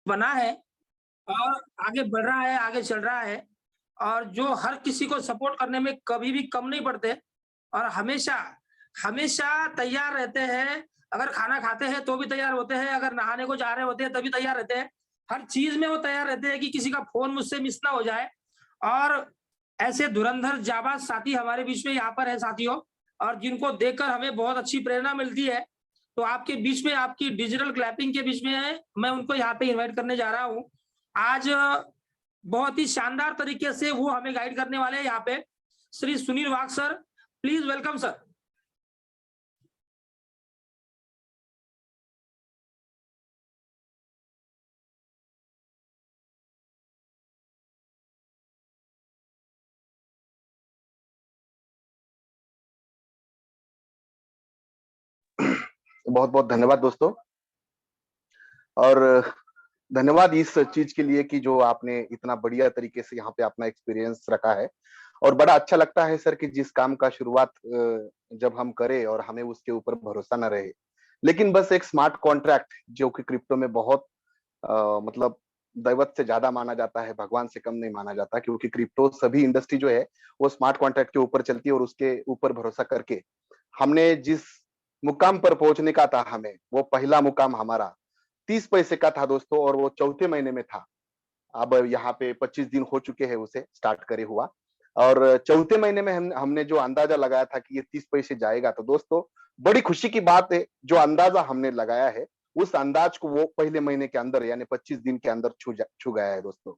बना है और आगे बढ़ रहा है, आगे चल रहा है और जो हर किसी को सपोर्ट करने में कभी भी कम नहीं पड़ते और हमेशा, हमेशा तैयार रहते हैं। अगर खाना खाते हैं तो भी तैयार होते हैं, अगर नहाने को जा रहे होते हैं तभी तैयार रहते हैं। हर चीज़ में वो तैयार रहते हैं कि किसी का फ़ोन मुझसे मिस ना हो जाए और ऐसे धुरंधर जाबाज़ साथी हमारे बीच में यहाँ पर हैं साथियों और जिनको देखकर हमें बहुत अच्छी प्रेरणा मिलती है। तो आपके बीच में आपकी डिजिटल क्लैपिंग के बीच में मैं उनको यहाँ पे इनवाइट करने जा रहा हूँ। आज बहुत ही शानदार तरीके से वो हमें गाइड करने वाले हैं यहाँ पे, श्री सुनील वाघ सर, प्लीज़ वेलकम सर। बहुत बहुत धन्यवाद दोस्तों और धन्यवाद इस चीज के लिए कि जो आपने इतना बढ़िया तरीके से यहाँ पे अपना एक्सपीरियंस रखा है और बड़ा अच्छा लगता है सर कि जिस काम का शुरुआत जब हम करें और हमें उसके ऊपर भरोसा न रहे लेकिन बस एक स्मार्ट कॉन्ट्रैक्ट जो कि क्रिप्टो में बहुत मतलब दैवत से ज्यादा माना जाता है, भगवान से कम नहीं माना जाता क्योंकि क्रिप्टो सभी इंडस्ट्री जो है वो स्मार्ट कॉन्ट्रैक्ट के ऊपर चलती है और उसके ऊपर भरोसा करके हमने जिस मुकाम पर पहुंचने का था हमें वो पहला मुकाम हमारा 30 पैसे का था दोस्तों और वो चौथे महीने में था। अब यहाँ पे 25 दिन हो चुके हैं उसे स्टार्ट करे हुआ और चौथे महीने में हमने जो अंदाजा लगाया था कि ये 30 पैसे जाएगा तो दोस्तों बड़ी खुशी की बात है जो अंदाजा हमने लगाया है उस अंदाज को वो पहले महीने के अंदर यानी 25 दिन के अंदर छू गया है दोस्तों।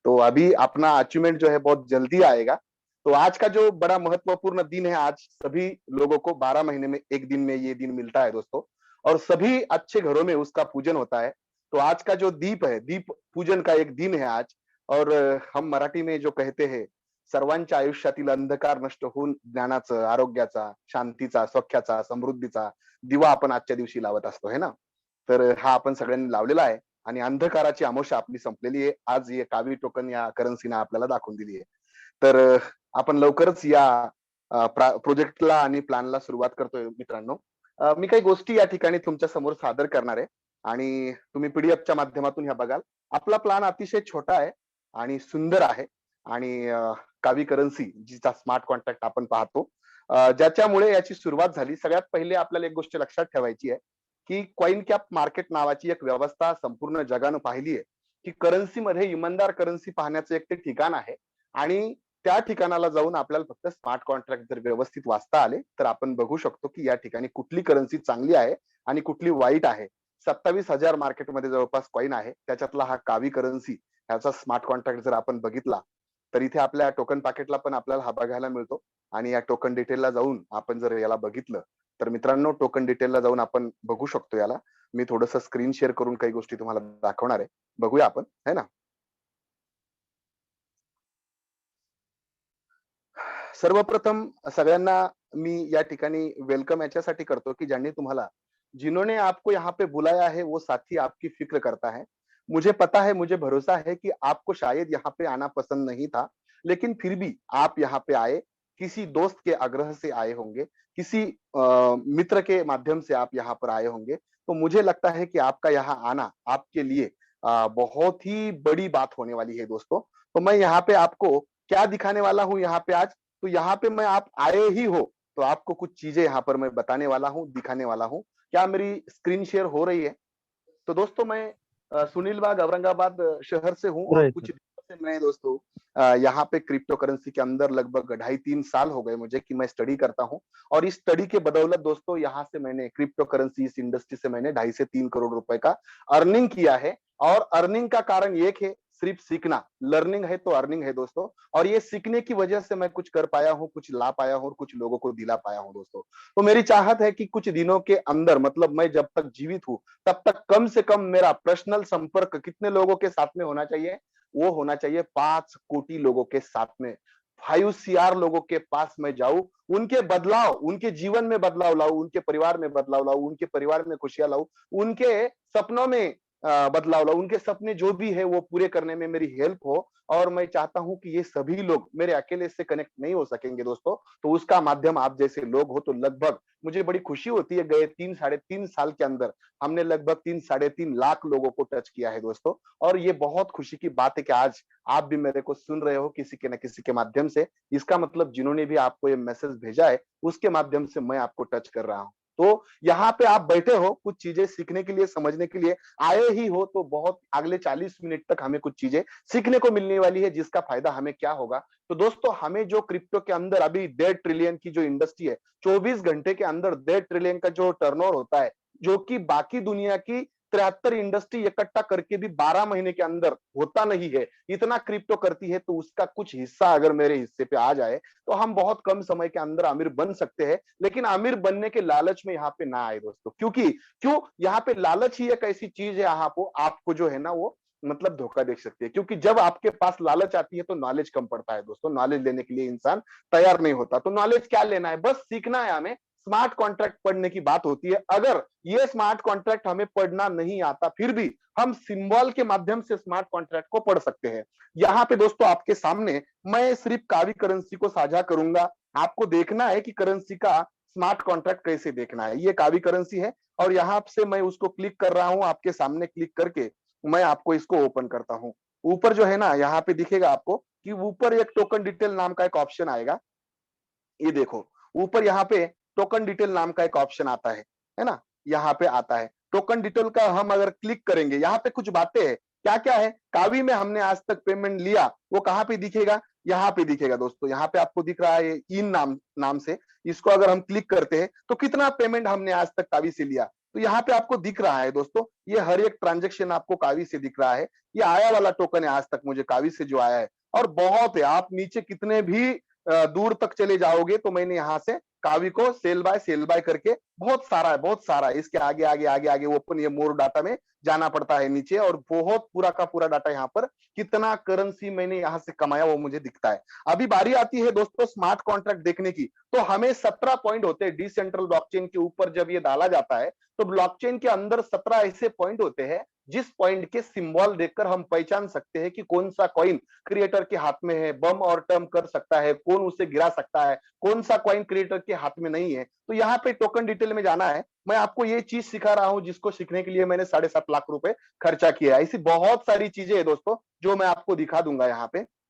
तो अभी अपना अचीवमेंट जो है बहुत जल्दी आएगा। तो आज का जो बड़ा महत्वपूर्ण दिन है, आज सभी लोगों को 12 महीने में एक दिन में ये दिन मिलता है दोस्तों और सभी अच्छे घरों में उसका पूजन होता है। तो आज का जो दीप है, दीप पूजन का एक दिन है आज और हम मराठी में जो कहते हैं सर्वांच्या आयुष्यातील अंधकार नष्ट होऊन ज्ञानाचं, आरोग्याचा, शांतीचा, सौख्याचा, समृद्धीचा दिवा आपण आजच्या दिवशी लावत असतो है ना. तर हा आपण सगळ्यांनी लावलेला आहे आणि अंधकाराची अमावस्या आपली संपलेली आहे. आज हे कावी टोकन या करन्सीने आपल्याला दाखवून दिली आहे. तर आपण लवकरच या प्रोजेक्टला आणि प्लॅनला सुरुवात करतोय मित्रांनो. मी काही गोष्टी या ठिकाणी तुमच्या समोर सादर करणार आहे आणि तुम्ही पीडीएफच्या माध्यमातून ह्या बघाल. आपला प्लॅन अतिशय छोटा आहे आणि सुंदर आहे आणि कावी करन्सी जिचा स्मार्ट कॉन्ट्रॅक्ट आपण पाहतो ज्याच्यामुळे याची सुरुवात झाली. सगळ्यात पहिले आपल्याला एक गोष्ट लक्षात ठेवायची आहे की कॉइन कॅप मार्केट नावाची एक व्यवस्था संपूर्ण जगानं पाहिली आहे की करन्सीमध्ये इमानदार करन्सी पाहण्याचं एक ते ठिकाण आहे आणि त्या ठिकाणाला जाऊन आपल्याला फक्त स्मार्ट कॉन्ट्रॅक्ट जर व्यवस्थित वाचता आले तर आपण बघू शकतो की या ठिकाणी कुठली करन्सी चांगली आहे आणि कुठली वाईट आहे. 27,000 मार्केटमध्ये जवळपास कॉइन आहे, त्याच्यातला हा कावी करन्सी ह्याचा स्मार्ट कॉन्ट्रॅक्ट जर आपण बघितला तर इथे आपल्या टोकन पॅकेटला पण आपल्याला हा बघायला मिळतो आणि या टोकन डिटेलला जाऊन आपण जर याला बघितलं तर मित्रांनो टोकन डिटेलला जाऊन आपण बघू शकतो याला. मी थोडंसं स्क्रीन शेअर करून काही गोष्टी तुम्हाला दाखवणार आहे. बघूया आपण है ना. सर्वप्रथम सगळ्यांना मी या ठिकाणी वेलकम याच्यासाठी करतो की ज्यांनी तुम्हाला जिन्होंने आपको यहाँ पे बुलाया है वो साथी आपकी फिक्र करता है. मुझे पता है, मुझे भरोसा है कि आपको शायद यहाँ पे आना पसंद नहीं था लेकिन फिर भी आप यहाँ पे आए. किसी दोस्त के आग्रह से आए होंगे, किसी मित्र के माध्यम से आप यहाँ पर आए होंगे. तो मुझे लगता है कि आपका यहाँ आना आपके लिए बहुत ही बड़ी बात होने वाली है दोस्तों. तो मैं यहाँ पे आपको क्या दिखाने वाला हूँ यहाँ पे आज. तो यहाँ पे मैं आप आए ही हो तो आपको कुछ चीजें यहाँ पर मैं बताने वाला हूँ, दिखाने वाला हूँ. क्या मेरी स्क्रीन शेयर हो रही है. तो दोस्तों मैं सुनील बाग औरंगाबाद शहर से हूँ और कुछ दिनों से मैं दोस्तों यहाँ पे क्रिप्टो करेंसी के अंदर लगभग 2.5-3 साल हो गए मुझे कि मैं स्टडी करता हूँ और इस स्टडी के बदौलत दोस्तों यहाँ से मैंने क्रिप्टो करेंसी इस इंडस्ट्री से मैंने 2.5 से 3 करोड़ रुपए का अर्निंग किया है. और अर्निंग का कारण एक है, सिर्फ सीखना. लर्निंग है तो अर्निंग है दोस्तों और ये सीखने की वजह से मैं कुछ कर पाया हूँ, कुछ ला पाया हूँ और कुछ लोगों को दिला पाया हूँ दोस्तों. तो मेरी चाहत है कि कुछ दिनों के अंदर मतलब मैं जब तक जीवित हूँ तब तक कम से कम मेरा पर्सनल संपर्क कितने लोगों के साथ में होना चाहिए, वो होना चाहिए 5 कोटी लोगों के साथ में. 5 CR लोगों के पास मैं जाऊं, उनके बदलाव, उनके जीवन में बदलाव लाऊं, उनके परिवार में बदलाव लाऊं, उनके परिवार में खुशियां लाऊं, उनके सपनों में बदलाव ला, उनके सपने जो भी है वो पूरे करने में मेरी हेल्प हो। और मैं चाहता हूं कि ये सभी लोग मेरे अकेले से कनेक्ट नहीं हो सकेंगे दोस्तों, तो उसका माध्यम आप जैसे लोग हो। तो लगभग मुझे बड़ी खुशी होती है, गए 3 साढ़े 3 साल के अंदर हमने लगभग 3 साढ़े 3 लाख लोगों को टच किया है दोस्तों। और ये बहुत खुशी की बात है कि आज आप भी मेरे को सुन रहे हो किसी के न किसी के माध्यम से। इसका मतलब जिन्होंने भी आपको ये मैसेज भेजा है, उसके माध्यम से मैं आपको टच कर रहा हूँ। तो यहाँ पे आप बैठे हो कुछ चीजें सीखने के लिए, समझने के लिए आए ही हो, तो बहुत अगले 40 मिनट तक हमें कुछ चीजें सीखने को मिलने वाली है, जिसका फायदा हमें क्या होगा। तो दोस्तों, हमें जो क्रिप्टो के अंदर अभी 1.5 ट्रिलियन की जो इंडस्ट्री है, 24 घंटे के अंदर 1.5 ट्रिलियन का जो टर्नओवर होता है, जो कि बाकी दुनिया की 73 इंडस्ट्री इकट्ठा करके भी 12 महीने के अंदर होता नहीं है, इतना क्रिप्टो करती है। तो उसका कुछ हिस्सा अगर मेरे हिस्से पे आ जाए, तो हम बहुत कम समय के अंदर अमीर बन सकते हैं। लेकिन अमीर बनने के लालच में यहाँ पे ना आए दोस्तों, क्योंकि क्यों यहाँ पे लालच ही एक ऐसी चीज है, आपको जो है ना वो मतलब धोखा दे सकती है। क्योंकि जब आपके पास लालच आती है तो नॉलेज कम पड़ता है दोस्तों, नॉलेज लेने के लिए इंसान तैयार नहीं होता। तो नॉलेज क्या लेना है, बस सीखना है हमें। स्मार्ट कॉन्ट्रैक्ट पढ़ने की बात होती है। अगर ये स्मार्ट कॉन्ट्रैक्ट हमें पढ़ना नहीं आता, फिर भी हम सिंबल के माध्यम से स्मार्ट कॉन्ट्रैक्ट को पढ़ सकते हैं। यहाँ पे दोस्तों आपके सामने मैं सिर्फ कावी करेंसी को साझा करूंगा। आपको देखना है कि करेंसी का स्मार्ट कॉन्ट्रैक्ट कैसे देखना है। ये कावी करेंसी है और यहाँ से मैं उसको क्लिक कर रहा हूं, आपके सामने क्लिक करके मैं आपको इसको ओपन करता हूं। ऊपर जो है ना, यहाँ पे दिखेगा आपको कि ऊपर एक टोकन डिटेल नाम का एक ऑप्शन आएगा। ये देखो, ऊपर यहाँ पे टोकन डिटेल नाम का एक ऑप्शन आता है ना, यहाँ पे आता है टोकन डिटेल का। हम अगर क्लिक करेंगे, यहाँ पे कुछ बातें हैं। क्या क्या है, कावी में हमने आज तक पेमेंट लिया, वो कहाँ पे दिखेगा, यहाँ पे दिखेगा दोस्तों। यहाँ पे आपको दिख रहा है इन नाम नाम से, इसको अगर हम क्लिक करते हैं तो कितना पेमेंट हमने आज तक कावी से लिया, तो यहाँ पे आपको दिख रहा है दोस्तों। ये हर एक ट्रांजेक्शन आपको कावी से दिख रहा है। ये आया वाला टोकन है आज तक मुझे कावी से जो आया है। और बहुत है, आप नीचे कितने भी दूर तक चले जाओगे तो मैंने यहाँ से कावी को सेल बाय करके बहुत सारा है, बहुत सारा है। इसके आगे आगे आगे आगे ओपन ये मोर डाटा में जाना पड़ता है नीचे, और बहुत पूरा का पूरा डाटा यहाँ पर कितना करेंसी मैंने यहाँ से कमाया वो मुझे दिखता है। अभी बारी आती है दोस्तों स्मार्ट कॉन्ट्रैक्ट देखने की। तो हमें 17 पॉइंट होते हैं डिसेंट्रल ब्लॉकचेन के ऊपर। जब ये डाला जाता है तो ब्लॉकचेन के अंदर 17 ऐसे पॉइंट होते हैं जिस पॉइंट के सिंबल देखकर हम पहचान सकते हैं कि कौन सा कॉइन क्रिएटर के हाथ में है, बम और टर्म कर सकता है, कौन उसे गिरा सकता है, कौन सा कॉइन क्रिएटर के हाथ में नहीं है। तो यहाँ पे टोकन डिटेल में जाना है। मैं आपको ये चीज सिखा रहा हूं जिसको सीखने के लिए मैंने 7.5 लाख रुपए खर्चा किया है। ऐसी बहुत सारी चीजें है दोस्तों जो मैं आपको दिखा दूंगा।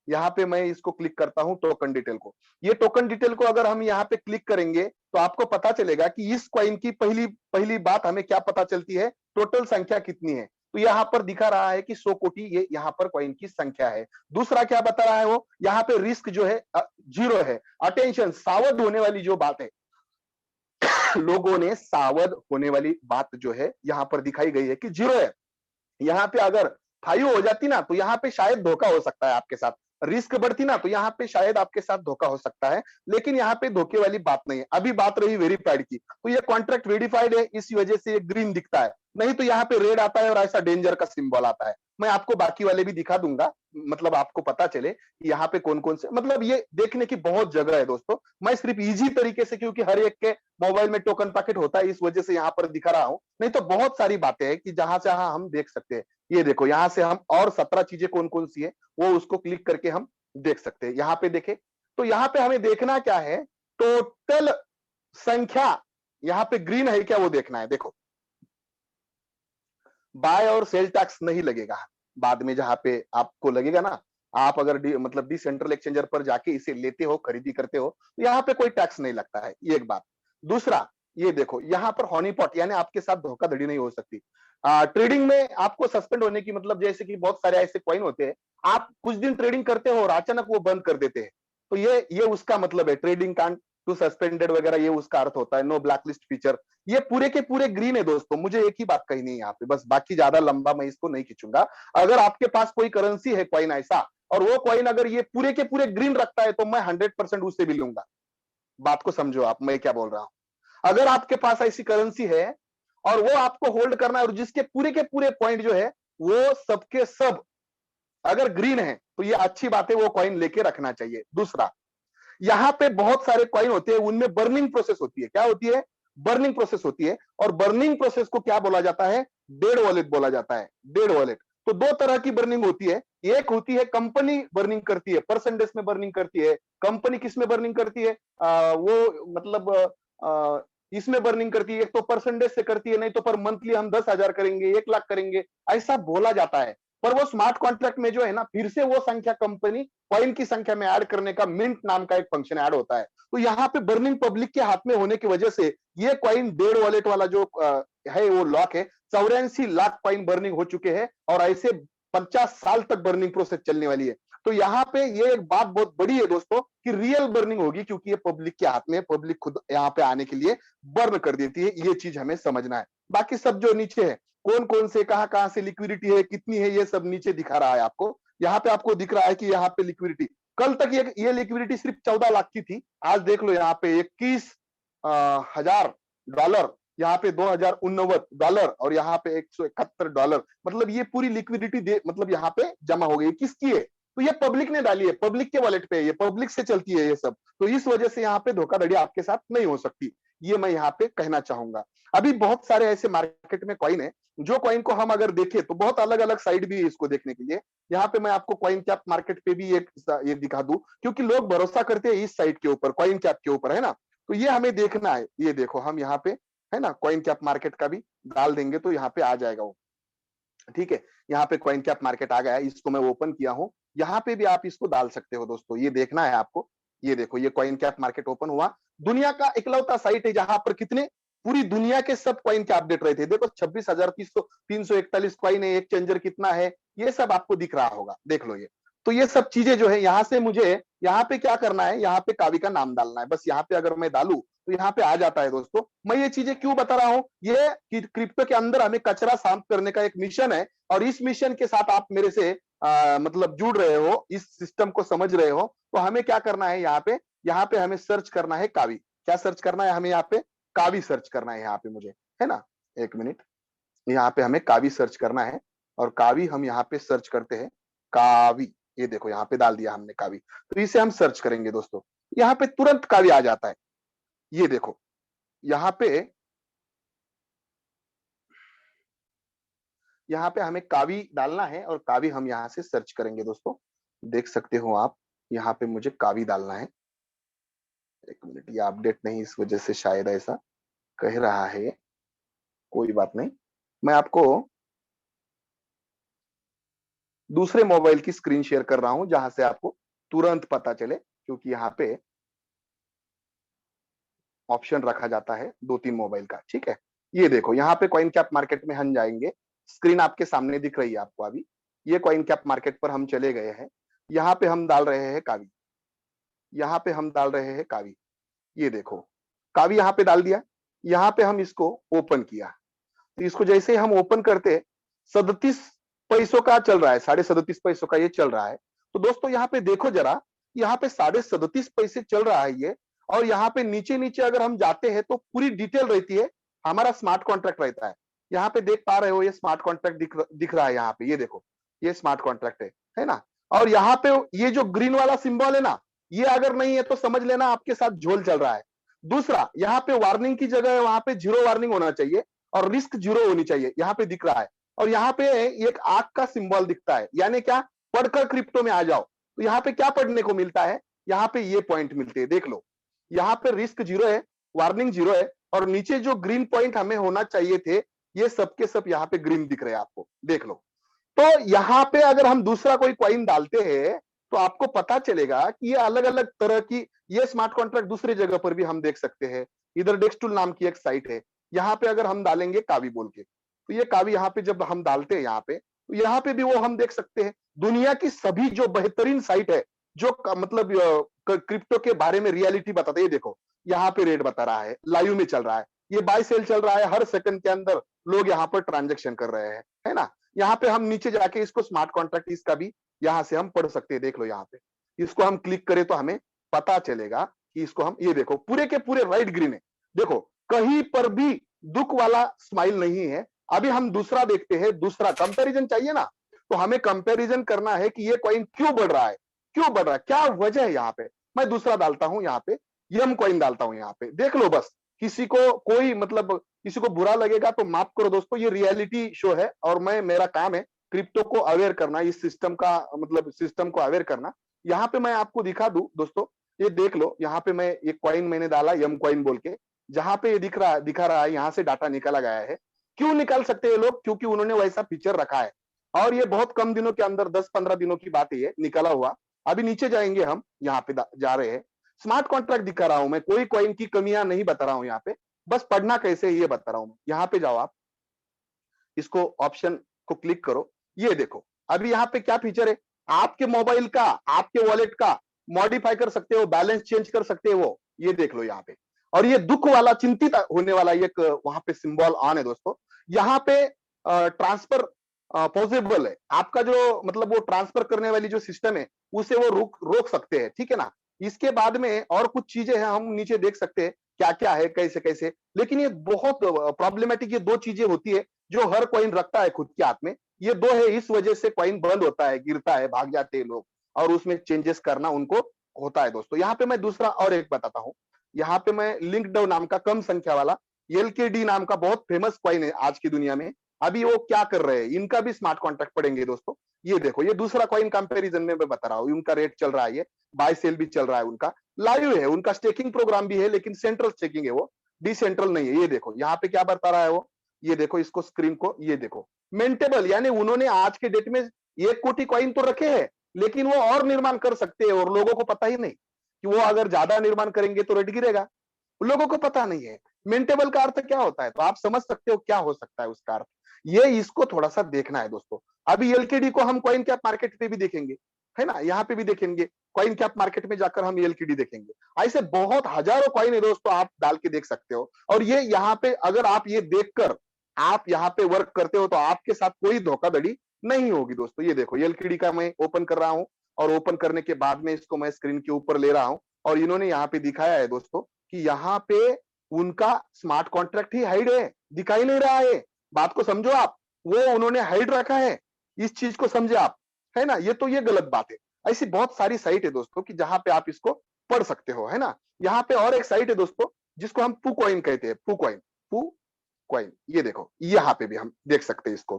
यहाँ पे मैं इसको क्लिक करता हूं टोकन डिटेल को। ये टोकन डिटेल को अगर हम यहाँ पे क्लिक करेंगे तो आपको पता चलेगा कि इस कॉइन की पहली पहली बात हमें क्या पता चलती है, टोटल संख्या कितनी है। तो यहाँ पर दिखा रहा है कि 100 कोटि ये यहाँ पर कॉइन की संख्या है। दूसरा क्या बता रहा है वो, यहाँ पे रिस्क जो है 0 है। अटेंशन, सावध होने वाली जो बात है, लोगों ने सावध होने वाली बात जो है यहाँ पर दिखाई गई है कि 0 है। यहाँ पे अगर 5 हो जाती ना तो यहाँ पे शायद धोखा हो सकता है आपके साथ, रिस्क बढ़ती ना तो यहाँ पे शायद आपके साथ धोखा हो सकता है। लेकिन यहाँ पे धोखे वाली बात नहीं है। अभी बात रही वेरीफाइड की, तो ये कॉन्ट्रैक्ट वेरीफाइड है, इस वजह से ये ग्रीन दिखता है, नहीं तो यहाँ पे रेड आता है और ऐसा डेंजर का सिंबल आता है। मैं आपको बाकी वाले भी दिखा दूंगा, मतलब आपको पता चले कि यहाँ पे कौन कौन से, मतलब ये देखने की बहुत जगह है दोस्तों। मैं सिर्फ इजी तरीके से, क्योंकि हर एक के मोबाइल में टोकन पैकेट होता है, इस वजह से यहाँ पर दिखा रहा हूं। नहीं तो बहुत सारी बातें हैं कि जहां से हम देख सकते हैं। ये देखो, यहाँ से हम और 17 चीजें कौन कौन सी है वो उसको क्लिक करके हम देख सकते हैं। यहाँ पे देखे तो यहाँ पे हमें देखना क्या है, टोटल संख्या यहाँ पे ग्रीन है क्या वो देखना है। देखो, बाय और सेल टैक्स नहीं लगेगा बाद में, जहां पे आपको लगेगा ना, आप अगर मतलब डिसेंट्रल एक्सचेंजर पर जाके इसे लेते हो, खरीदी करते हो, तो यहाँ पे कोई टैक्स नहीं लगता है, ये एक बात। दूसरा, ये देखो यहाँ पर हॉनीपॉट, यानी आपके साथ धोखाधड़ी नहीं हो सकती। ट्रेडिंग में आपको सस्पेंड होने की, मतलब जैसे कि बहुत सारे ऐसे कॉइन होते हैं, आप कुछ दिन ट्रेडिंग करते हो और अचानक वो बंद कर देते हैं, तो ये उसका मतलब है ट्रेडिंग कांट टू सस्पेंडेड वगैरह, ये उसका अर्थ होता है। नो ब्लैकलिस्ट फीचर, ये पूरे के पूरे ग्रीन है दोस्तों। मुझे एक ही बात कहनी है यहाँ पे, बस बाकी ज्यादा लंबा मैं इसको नहीं खींचूंगा। अगर आपके पास कोई करेंसी है कॉइन ऐसा, और वो कॉइन अगर ये पूरे के पूरे ग्रीन रखता है, तो मैं 100% उससे भी लूंगा। बात को समझो आप, मैं क्या बोल रहा हूं। अगर आपके पास ऐसी करेंसी है और वो आपको होल्ड करना है, और जिसके पूरे के पूरे पॉइंट जो है वो सबके सब अगर ग्रीन है, तो ये अच्छी बात है, वो कॉइन लेके रखना चाहिए। दूसरा, यहाँ पे बहुत सारे कॉइन होते हैं, उनमें बर्निंग प्रोसेस होती है। क्या होती है? बर्निंग प्रोसेस होती है। और बर्निंग प्रोसेस को क्या बोला जाता है? डेड वॉलेट बोला जाता है, डेड वॉलेट। तो दो तरह की बर्निंग होती है, एक होती है कंपनी बर्निंग करती है, परसेंटेज में बर्निंग करती है। कंपनी किस में बर्निंग करती है? वो मतलब इसमें बर्निंग करती है, एक तो परसेंटेज से करती है, नहीं तो पर मंथली हम 10,000 करेंगे, 1 लाख करेंगे, ऐसा बोला जाता है। पर वो स्मार्ट कॉन्ट्रैक्ट में जो है ना, फिर से वो संख्या कंपनी कॉइन की संख्या में ऐड करने का मिंट नाम का एक फंक्शन ऐड होता है। तो यहाँ पे बर्निंग पब्लिक के हाथ में होने की वजह से ये कॉइन डेड वॉलेट वाला जो है वो लॉक है। 84 लाख कॉइन बर्निंग हो चुके हैं और ऐसे 50 साल तक बर्निंग प्रोसेस चलने वाली है। तो यहाँ पे ये एक बात बहुत बड़ी है दोस्तों कि रियल बर्निंग होगी, क्योंकि ये पब्लिक के हाथ में, पब्लिक खुद यहाँ पे आने के लिए बर्न कर देती है। ये चीज हमें समझना है। बाकी सब जो नीचे है, कौन कौन से कहां से लिक्विडिटी है, कितनी है, ये सब नीचे दिखा रहा है आपको। यहाँ पे आपको दिख रहा है कि यहाँ पे लिक्विडिटी, कल तक ये लिक्विडिटी सिर्फ 14 लाख की थी। आज देख लो यहाँ पे 21,000 डॉलर, यहाँ पे $2,089 और यहाँ पे $171, मतलब ये पूरी लिक्विडिटी मतलब यहाँ पे जमा हो गई। किसकी है? तो ये पब्लिक ने डाली है, पब्लिक के वॉलेट पे, ये पब्लिक से चलती है ये सब। तो इस वजह से यहाँ पे धोखाधड़ी आपके साथ नहीं हो सकती, ये मैं यहाँ पे कहना चाहूंगा। अभी बहुत सारे ऐसे मार्केट में कॉइन है, जो कॉइन को हम अगर देखें तो बहुत अलग अलग साइड भी है इसको देखने के लिए। यहाँ पे मैं आपको कॉइन कैप मार्केट पे भी एक दिखा दूं, क्योंकि लोग भरोसा करते हैं इस साइड के ऊपर, कॉइन कैप के ऊपर, है ना। तो ये हमें देखना है। ये देखो हम यहाँ पे, है ना, कॉइन कैप मार्केट का भी डाल देंगे तो यहाँ पे आ जाएगा वो। ठीक है, यहाँ पे कॉइन कैप मार्केट आ गया है, इसको मैं ओपन किया हूँ। यहाँ पे भी आप इसको डाल सकते हो दोस्तों, ये देखना है आपको। ये देखो, ये कॉइन कैप मार्केट ओपन हुआ। दुनिया का इकलौता साइट है जहां पर कितने, पूरी दुनिया के सब कॉइन के अपडेट रहे थे। देखो 26,341 कॉइन है, एक चेंजर कितना है, ये सब आपको दिख रहा होगा, देख लो ये। तो ये सब चीजें जो है, यहाँ से मुझे यहाँ पे क्या करना है, यहाँ पे कावी का नाम डालना है बस। यहाँ पे अगर मैं डालू तो यहाँ पे आ जाता है दोस्तों। मैं ये चीजें क्यों बता रहा हूँ, ये कि क्रिप्टो के अंदर हमें कचरा साफ करने का एक मिशन है, और इस मिशन के साथ आप मेरे से मतलब जुड़ रहे हो, इस सिस्टम को समझ रहे हो। तो हमें क्या करना है, यहाँ पे हमें सर्च करना है कावी। क्या सर्च करना है हमें? यहाँ पे कावी सर्च करना है यहाँ पे मुझे, है ना। एक मिनट, यहाँ पे हमें कावी सर्च करना है, और कावी हम यहाँ पे सर्च करते हैं, कावी। ये देखो यहाँ पे डाल दिया हमने कावी, तो इसे हम सर्च करेंगे दोस्तों। यहाँ पे तुरंत कावी आ जाता है। ये देखो यहाँ पे हमें कावी डालना है, और कावी हम यहाँ से सर्च करेंगे दोस्तों। देख सकते हो आप, यहाँ पे मुझे कावी डालना है। एक मिनट, ये अपडेट नहीं, इस वजह से शायद ऐसा कह रहा है। कोई बात नहीं, मैं आपको दूसरे मोबाइल की स्क्रीन शेयर कर रहा हूं, जहां से आपको तुरंत पता चले, क्योंकि यहाँ पे ऑप्शन रखा जाता है 2-3 मोबाइल का। ठीक है, ये देखो यहाँ पे कॉइन कैप मार्केट में हम जाएंगे। स्क्रीन आपके सामने दिख रही है आपको अभी। ये कॉइन कैप मार्केट पर हम चले गए हैं। यहाँ पे हम डाल रहे हैं कावी, यहाँ पे हम डाल रहे हैं कावी। ये देखो, कावी यहाँ पे डाल दिया। यहाँ पे हम इसको ओपन किया, तो इसको जैसे हम ओपन करते, 37 पैसों का चल रहा है, 37.5 पैसों का ये चल रहा है। तो दोस्तों यहाँ पे देखो जरा, यहाँ पे 37.5 पैसे चल रहा है ये। और यहाँ पे नीचे नीचे अगर हम जाते हैं तो पूरी डिटेल रहती है, हमारा स्मार्ट कॉन्ट्रैक्ट रहता है। यहाँ पे देख पा रहे हो, ये स्मार्ट कॉन्ट्रैक्ट दिख रहा है यहाँ पे। ये देखो, ये स्मार्ट कॉन्ट्रैक्ट है ना। और यहाँ पे ये जो ग्रीन वाला सिंबल है ना, ये अगर नहीं है तो समझ लेना आपके साथ झोल चल रहा है। दूसरा, यहाँ पे वार्निंग की जगह वहां पे जीरो वार्निंग होना चाहिए, और रिस्क जीरो होनी चाहिए, यहाँ पे दिख रहा है। और यहाँ पे एक आग का सिंबल दिखता है, यानी क्या, पढ़कर क्रिप्टो में आ जाओ। तो यहाँ पे क्या पढ़ने को मिलता है, यहाँ पे ये पॉइंट मिलते हैं, देख लो। यहाँ पे रिस्क जीरो है, वार्निंग जीरो है, और नीचे जो ग्रीन पॉइंट हमें होना चाहिए थे, ये सबके सब यहाँ पे ग्रीन दिख रहे हैं आपको, देख लो। तो यहाँ पे अगर हम दूसरा कोई कॉइन डालते हैं तो आपको पता चलेगा कि ये अलग अलग तरह की, ये स्मार्ट कॉन्ट्रैक्ट दूसरी जगह पर भी हम देख सकते हैं। इधर डेक्सटूल नाम की एक साइट है, यहाँ पे अगर हम डालेंगे कावी बोल के, तो ये कावी यहाँ पे जब हम डालते हैं यहाँ पे, तो यहाँ पे भी वो हम देख सकते हैं। दुनिया की सभी जो बेहतरीन साइट है, जो मतलब क्रिप्टो के बारे में रियलिटी बताते हैं, ये देखो यहाँ पे रेट बता रहा है, लाइव में चल रहा है, ये बाय सेल चल रहा है, हर सेकंड के अंदर लोग यहाँ पर ट्रांजेक्शन कर रहे हैं, है ना। यहाँ पे हम नीचे जाके इसको स्मार्ट कॉन्ट्रैक्ट इसका भी यहाँ से हम पढ़ सकते हैं, देख लो यहाँ पे। इसको हम क्लिक करें तो हमें पता चलेगा कि इसको हम, ये देखो पूरे के पूरे राइट ग्रीन है, देखो कहीं पर भी दुख वाला स्माइल नहीं है। अभी हम दूसरा देखते हैं, दूसरा कंपैरिजन चाहिए ना, तो हमें कंपैरिजन करना है कि ये कॉइन क्यों बढ़ रहा है, क्यों बढ़ रहा है, क्या वजह है। यहाँ पे मैं दूसरा डालता हूं, यहाँ पे यम कॉइन डालता हूं, यहाँ पे देख लो बस। किसी को कोई मतलब किसी को बुरा लगेगा तो माफ करो दोस्तों, ये रियलिटी शो है और मेरा काम है क्रिप्टो को अवेयर करना, इस सिस्टम का मतलब सिस्टम को अवेयर करना। यहाँ पे मैं आपको दिखा दूं दोस्तों, ये देख लो, यहाँ पे मैं एक कॉइन मैंने डाला यम कॉइन बोल के, जहां पे ये दिखा रहा है, यहाँ से डाटा निकाला गया है। क्यों निकाल सकते हैं लोग? क्योंकि उन्होंने वैसा फीचर रखा है और ये बहुत कम दिनों के अंदर 10-15 दिनों की बात है ये निकाला हुआ। अभी नीचे जाएंगे हम, यहाँ पे जा रहे हैं, स्मार्ट कॉन्ट्रैक्ट दिखा रहा हूं मैं, कोई कॉइन की कमियां नहीं बता रहा हूं यहाँ पे, बस पढ़ना कैसे ये बता रहा हूं मैं। यहाँ पे जाओ आप, इसको ऑप्शन को क्लिक करो, ये देखो अभी यहाँ पे क्या फीचर है, आपके मोबाइल का, आपके वॉलेट का मॉडिफाई कर सकते हो, बैलेंस चेंज कर सकते हो, ये देख लो यहाँ पे। और ये दुख वाला, चिंतित होने वाला एक वहां पे सिंबल ऑन है दोस्तों। यहाँ पे ट्रांसफर पॉसिबल है, आपका जो मतलब वो ट्रांसफर करने वाली जो सिस्टम है उसे वो रोक सकते हैं, ठीक है ना। इसके बाद में और कुछ चीजें हैं, हम नीचे देख सकते हैं क्या क्या है, कैसे कैसे। लेकिन ये बहुत प्रॉब्लमेटिक, ये दो चीजें होती है जो हर कॉइन रखता है खुद के हाथ में, ये दो है, इस वजह से कॉइन बंद होता है, गिरता है, भाग जाते हैं लोग, और उसमें चेंजेस करना उनको होता है दोस्तों। यहाँ पे मैं दूसरा और एक बताता हूँ, यहाँ पे मैं लिंकड नाम का कम संख्या वाला एलकेडी नाम का बहुत फेमस कॉइन है आज की दुनिया में। अभी वो क्या कर रहे हैं, इनका भी स्मार्ट कॉन्ट्रैक्ट पढ़ेंगे दोस्तों। ये देखो, ये दूसरा कॉइन कंपैरिजन में मैं बता रहा हूँ, उनका रेट चल रहा है, ये बाय सेल भी चल रहा है, उनका लाइव है, उनका स्टेकिंग प्रोग्राम भी है, लेकिन सेंट्रल स्टेकिंग है, वो डिसेंट्रल नहीं है। ये देखो यहाँ पे क्या बता रहा है वो, ये देखो इसको स्क्रीन को, ये देखो मेंटेबल, यानी उन्होंने आज के डेट में 1 कोटी कॉइन तो रखे हैं, लेकिन वो और निर्माण कर सकते हैं और लोगों को पता ही नहीं कि वो अगर ज्यादा निर्माण करेंगे तो रेट गिरेगा, लोगों को पता नहीं है। मेंटेबल का अर्थ क्या होता है, तो आप समझ सकते हो क्या हो सकता है उसका अर्थ, ये इसको थोड़ा सा देखना है दोस्तों। अभी एलकेडी को हम कॉइन कैप मार्केट पे भी देखेंगे, है ना, यहाँ पे भी देखेंगे, कॉइन कैप मार्केट में जाकर हम एलकेडी देखेंगे। ऐसे बहुत हजारों कॉइन है दोस्तों, आप डाल के देख सकते हो। और ये यहाँ पे अगर आप ये देखकर आप यहाँ पे वर्क करते हो तो आपके साथ कोई धोखाधड़ी नहीं होगी दोस्तों। ये देखो एलकेडी का मैं ओपन कर रहा हूँ, और ओपन करने के बाद में इसको मैं स्क्रीन के ऊपर ले रहा हूँ, और इन्होंने यहाँ पे दिखाया है दोस्तों कि यहाँ पे उनका स्मार्ट कॉन्ट्रैक्ट ही हाइड है, दिखाई नहीं रहा है। बात को समझो आप, वो उन्होंने हाइड रखा है, इस चीज को समझे आप, है ना। ये तो ये गलत बात है। ऐसी बहुत सारी साइट है दोस्तों कि जहां पे आप इसको पढ़ सकते हो, है ना। यहाँ पे और एक साइट है दोस्तों जिसको हम पू कॉइन कहते हैं, पू कॉइन, ये देखो यहाँ पे भी हम देख सकते हैं इसको।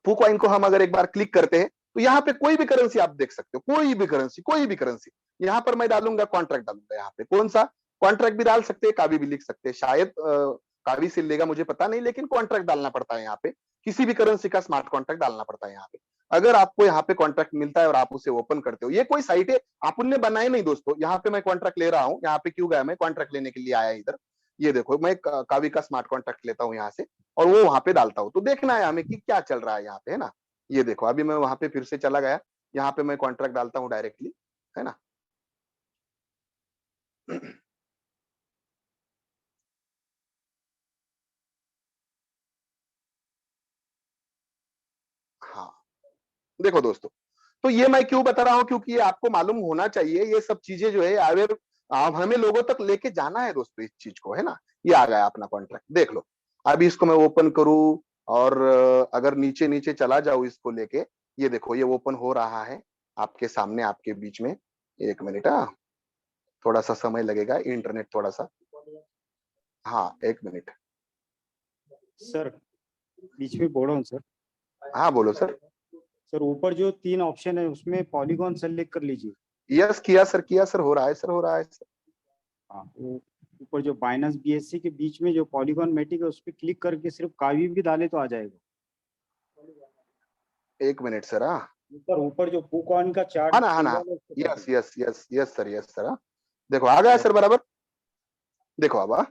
पू कॉइन को हम अगर एक बार क्लिक करते हैं तो यहाँ पे कोई भी करेंसी आप देख सकते हो, कोई भी करेंसी। यहाँ पर मैं डालूंगा कॉन्ट्रैक्ट, डालूंगा यहाँ पे कौन सा कॉन्ट्रैक्ट भी डाल सकते हैं, कावी भी लिख सकते हैं, शायद कावी से लेगा मुझे पता नहीं, लेकिन कॉन्ट्रैक्ट डालना पड़ता है यहाँ पे, किसी भी करेंसी का स्मार्ट कॉन्ट्रैक्ट डालना पड़ता है यहाँ पे। अगर आपको यहाँ पे कॉन्ट्रैक्ट मिलता है और आप उसे ओपन करते हो, ये कोई साइट है आप उनने बनाए नहीं दोस्तों। यहाँ पे मैं कॉन्ट्रैक्ट ले रहा हूँ, यहाँ पे क्यों गया, मैं कॉन्ट्रैक्ट लेने के लिए आया इधर। ये देखो मैं कावी का स्मार्ट कॉन्ट्रैक्ट लेता हूँ यहाँ से, और वो वहां पे डालता हूँ, तो देखना है हमें कि क्या चल रहा है यहाँ पे, है ना। ये देखो अभी मैं वहां पे फिर से चला गया, यहाँ पे मैं कॉन्ट्रैक्ट डालता हूँ डायरेक्टली, है ना। हाँ, देखो दोस्तों, तो ये मैं क्यों बता रहा हूँ, क्योंकि ये आपको मालूम होना चाहिए, ये सब चीजें जो है अवेयर हमें लोगों तक लेके जाना है दोस्तों इस चीज को, है ना। ये आ गया अपना कॉन्ट्रैक्ट, देख लो। अभी इसको मैं ओपन करूं और अगर नीचे नीचे चला जाऊं इसको लेके, ये देखो ये ओपन हो रहा है आपके सामने, आपके बीच में। 1 मिनट, थोड़ा सा समय लगेगा, इंटरनेट थोड़ा सा, हाँ 1 मिनट। सर बीच में बोल रहा हूँ सर। हाँ बोलो सर। सर ऊपर जो 3 ऑप्शन है उसमें पॉलीगॉन सेलेक्ट कर लीजिए। यस किया सर, हो रहा है सर, हो रहा है सर। हाँ, वो ऊपर जो बाइनेंस बीएससी के बीच में जो पॉलीगॉन मैटिक है उस पर क्लिक करके सिर्फ कावी भी डाले तो आ जाएगा। 1 मिनट सर। हाँ सर ऊपर जो बुकॉइन का चार्ट, हाँ ना, यस सर। हाँ देखो आ गया सर बराबर, देखो अब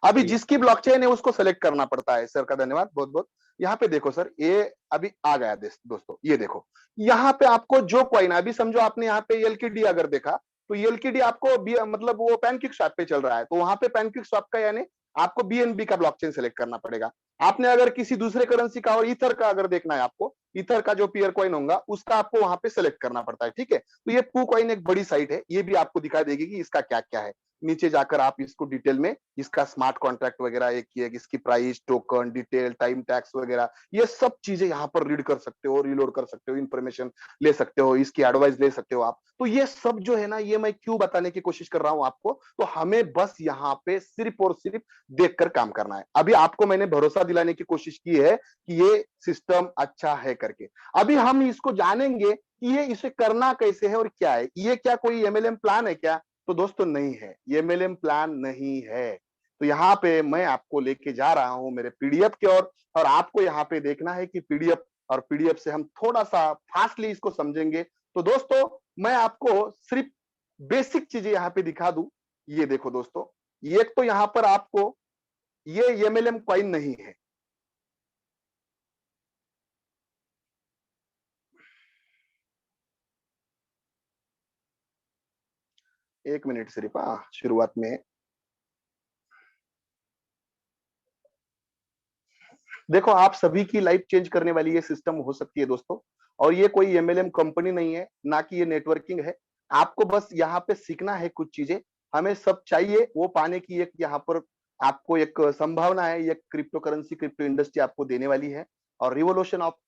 अभी जिसकी ब्लॉकचेन है उसको सेलेक्ट करना पड़ता है। सर का धन्यवाद बहुत बहुत। यहाँ पे देखो सर, ये अभी आ गया दोस्तों, ये देखो यहाँ पे आपको जो कॉइन, अभी समझो आपने यहाँ पे एलकेडी अगर देखा तो एलकेडी आपको मतलब वो पैनकेक स्वैप पे चल रहा है, तो वहां पे पैनकेक स्वैप का यानी आपको बीएनबी का ब्लॉकचेन सेलेक्ट करना पड़ेगा। आपने अगर किसी दूसरे करेंसी का और ईथर का अगर देखना है आपको, ईथर का जो पीयर कॉइन होगा उसका आपको वहां पे सेलेक्ट करना पड़ता है, ठीक है। तो ये पू कॉइन एक बड़ी साइट है, ये भी आपको दिखा देगी कि इसका क्या क्या है। नीचे जाकर आप इसको डिटेल में इसका स्मार्ट कॉन्ट्रैक्ट वगैरह एक किए, इसकी price, token, detail, time tax वगैरह ये सब चीजें यहाँ पर रीड कर सकते हो, रिलोड कर सकते हो, इंफॉर्मेशन ले सकते हो, इसकी एडवाइस ले सकते हो आप। तो ये सब जो है ना, ये मैं क्यों बताने की कोशिश कर रहा हूं आपको, तो हमें बस यहाँ पे सिर्फ और सिर्फ देखकर काम करना है। अभी आपको मैंने भरोसा दिलाने की कोशिश की है कि ये सिस्टम अच्छा है करके। अभी हम इसको जानेंगे कि ये इसे करना कैसे है और क्या है। ये क्या कोई एमएलएम प्लान है क्या? तो दोस्तों नहीं है, ये एमएलएम प्लान नहीं है। तो यहाँ पे मैं आपको लेके जा रहा हूं मेरे पीडीएफ की ओर, और आपको यहाँ पे देखना है कि पीडीएफ और पीडीएफ से हम थोड़ा सा फास्टली इसको समझेंगे। तो दोस्तों मैं आपको सिर्फ बेसिक चीजें यहाँ पे दिखा दूं। ये देखो दोस्तों, ये तो यहाँ पर आपको ये एमएलएम कॉइन नहीं है। एक मिनट सिर्फ, शुरुआत में देखो, आप सभी की लाइफ चेंज करने वाली ये सिस्टम हो सकती है दोस्तों। और ये कोई एमएलएम कंपनी नहीं है, ना कि ये नेटवर्किंग है। आपको बस यहाँ पे सीखना है कुछ चीजें। हमें सब चाहिए वो पाने की एक यहाँ पर आपको एक संभावना है, ये क्रिप्टो करेंसी, क्रिप्टो इंडस्ट्री आपको देने वाली है। और रिवोल्यूशन ऑफ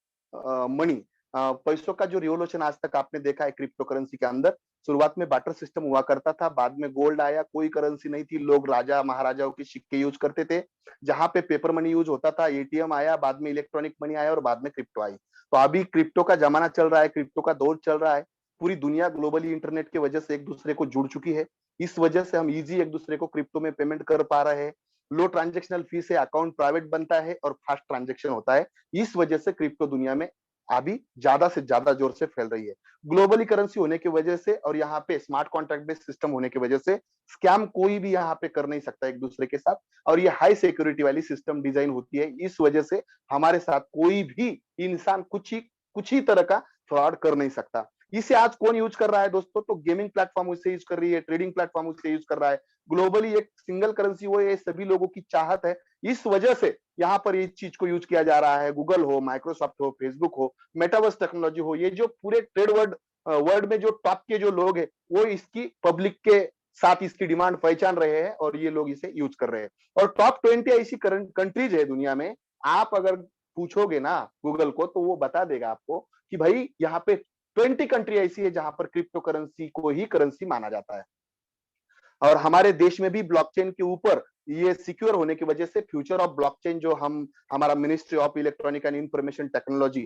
मनी, पैसों का जो रिवोल्यूशन आज तक आपने देखा है क्रिप्टो करेंसी के अंदर। शुरुआत में बाटर सिस्टम हुआ करता था, बाद में गोल्ड आया, कोई करेंसी नहीं थी, लोग राजा महाराजाओं के सिक्के यूज करते थे। जहां पे पेपर मनी यूज होता था, एटीएम आया, बाद में इलेक्ट्रॉनिक मनी आया और बाद में क्रिप्टो आई। तो अभी क्रिप्टो का जमाना चल रहा है, क्रिप्टो का दौर चल रहा है। पूरी दुनिया ग्लोबली इंटरनेट की वजह से एक दूसरे को जुड़ चुकी है। इस वजह से हम इजी एक दूसरे को क्रिप्टो में पेमेंट कर पा रहे हैं। लो ट्रांजेक्शनल फी से अकाउंट प्राइवेट बनता है और फास्ट ट्रांजेक्शन होता है। इस वजह से क्रिप्टो दुनिया में अभी ज्यादा से ज्यादा जोर से फैल रही है। ग्लोबली करेंसी होने की वजह से और यहाँ पे स्मार्ट कॉन्ट्रैक्ट बेस्ड सिस्टम होने की वजह से स्कैम कोई भी यहाँ पे कर नहीं सकता एक दूसरे के साथ। और ये हाई सिक्योरिटी वाली सिस्टम डिजाइन होती है, इस वजह से हमारे साथ कोई भी इंसान कुछ ही तरह का फ्रॉड कर नहीं सकता। इसे आज कौन यूज कर रहा है दोस्तों? तो गेमिंग प्लेटफॉर्म उससे यूज कर रही है, ट्रेडिंग प्लेटफॉर्म उससे यूज कर रहा है। ग्लोबली एक सिंगल करेंसी हो, ये सभी लोगों की चाहत है। इस वजह से यहाँ पर इस चीज को यूज किया जा रहा है। गूगल हो, माइक्रोसॉफ्ट हो, फेसबुक हो, मेटावर्स टेक्नोलॉजी हो, ये जो पूरे ट्रेड वर्ल्ड में जो टॉप के जो लोग हैं, वो इसकी पब्लिक के साथ इसकी डिमांड पहचान रहे हैं और ये लोग इसे यूज कर रहे हैं। और टॉप 20 ऐसी कंट्रीज है दुनिया में, आप अगर पूछोगे ना गूगल को तो वो बता देगा आपको कि भाई यहाँ पे 20 कंट्री ऐसी है जहां पर क्रिप्टो करेंसी को ही करेंसी माना जाता है। और हमारे देश में भी ब्लॉकचेन के ऊपर ये सिक्योर होने की वजह से फ्यूचर ऑफ ब्लॉकचेन जो हम हमारा ministry of electronic and information technology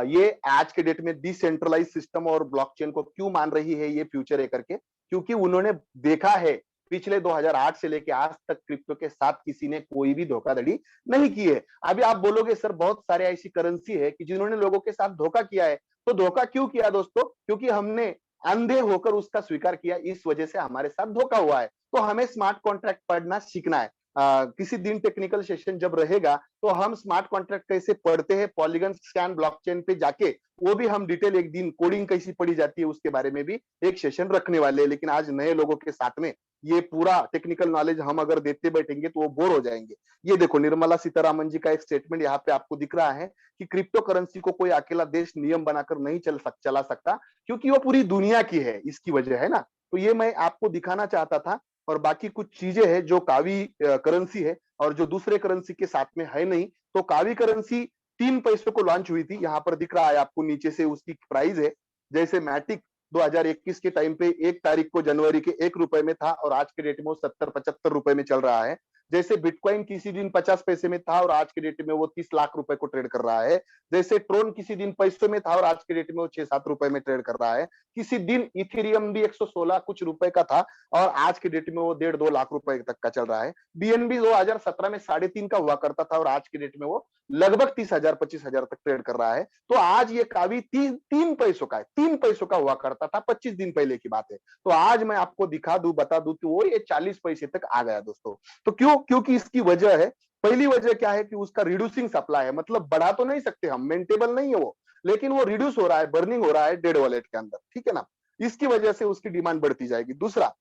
ये आज के डेट में डिसेंट्रलाइज सिस्टम और ब्लॉकचेन को क्यों मान रही है ये फ्यूचर है करके, क्योंकि उन्होंने देखा है पिछले 2008 से लेके आज तक क्रिप्टो के साथ किसी ने कोई भी धोखाधड़ी नहीं की है। अभी आप बोलोगे सर बहुत सारे ऐसी करेंसी है कि जिन्होंने लोगों के साथ धोखा किया है। तो धोखा क्यों किया दोस्तों? क्योंकि हमने अंधे होकर उसका स्वीकार किया, इस वजह से हमारे साथ धोखा हुआ है। तो हमें स्मार्ट कॉन्ट्रैक्ट पढ़ना सीखना है। किसी दिन टेक्निकल सेशन जब रहेगा तो हम स्मार्ट कॉन्ट्रैक्ट कैसे पढ़ते हैं, पॉलीगन स्कैन ब्लॉकचेन पे जाके वो भी हम डिटेल एक दिन कोडिंग कैसी पढ़ी जाती है उसके बारे में भी एक सेशन रखने वाले हैं। लेकिन आज नए लोगों के साथ में ये पूरा टेक्निकल नॉलेज हम अगर देते बैठेंगे तो वो बोर हो जाएंगे। ये देखो निर्मला सीतारामन जी का एक स्टेटमेंट यहाँ पे आपको दिख रहा है कि क्रिप्टो करेंसी को कोई अकेला देश नियम बनाकर नहीं चला सकता, क्योंकि वो पूरी दुनिया की है, इसकी वजह है ना। तो ये मैं आपको दिखाना चाहता था। और बाकी कुछ चीजें हैं जो कावी करेंसी है और जो दूसरे करेंसी के साथ में है नहीं। तो कावी करेंसी 3 पैसों को लॉन्च हुई थी, यहाँ पर दिख रहा है आपको नीचे से उसकी प्राइस है। जैसे मैटिक 2021 के टाइम पे 1 तारीख को जनवरी के 1 रुपए में था और आज के डेट में वो 70-75 रुपए में चल रहा है। जैसे बिटकॉइन किसी दिन 50 पैसे में था और आज के डेट में वो 30 लाख रुपए को ट्रेड कर रहा है। जैसे ट्रोन किसी दिन पैसों में था और आज के डेट में वो 6-7 रुपए में ट्रेड कर रहा है। किसी दिन इथेरियम भी 116 कुछ रुपए का था और आज के डेट में वो 1.5-2 लाख रुपए तक का चल रहा है। बीएनबी 2017 में 3.5 का हुआ करता था और आज के डेट में वो लगभग 30,000-25,000 तक ट्रेड कर रहा है। तो आज ये कावी 3 पैसों का है, 3 पैसों का हुआ करता था, 25 दिन पहले की बात है। तो आज मैं आपको दिखा दूं, बता दूं कि वो ये 40 पैसे तक आ गया दोस्तों। तो क्यों? क्योंकि इसकी वजह है, पहली वजह क्या है कि उसका रिड्यूसिंग सप्लाई है, मतलब बढ़ा तो नहीं सकते हम, मेंटेबल नहीं है वो, लेकिन वो रिड्यूस हो रहा है, बर्निंग हो रहा है डेड वॉलेट के अंदर, ठीक है ना। इसकी वजह से उसकी डिमांड बढ़ती जाएगी। दूसरा,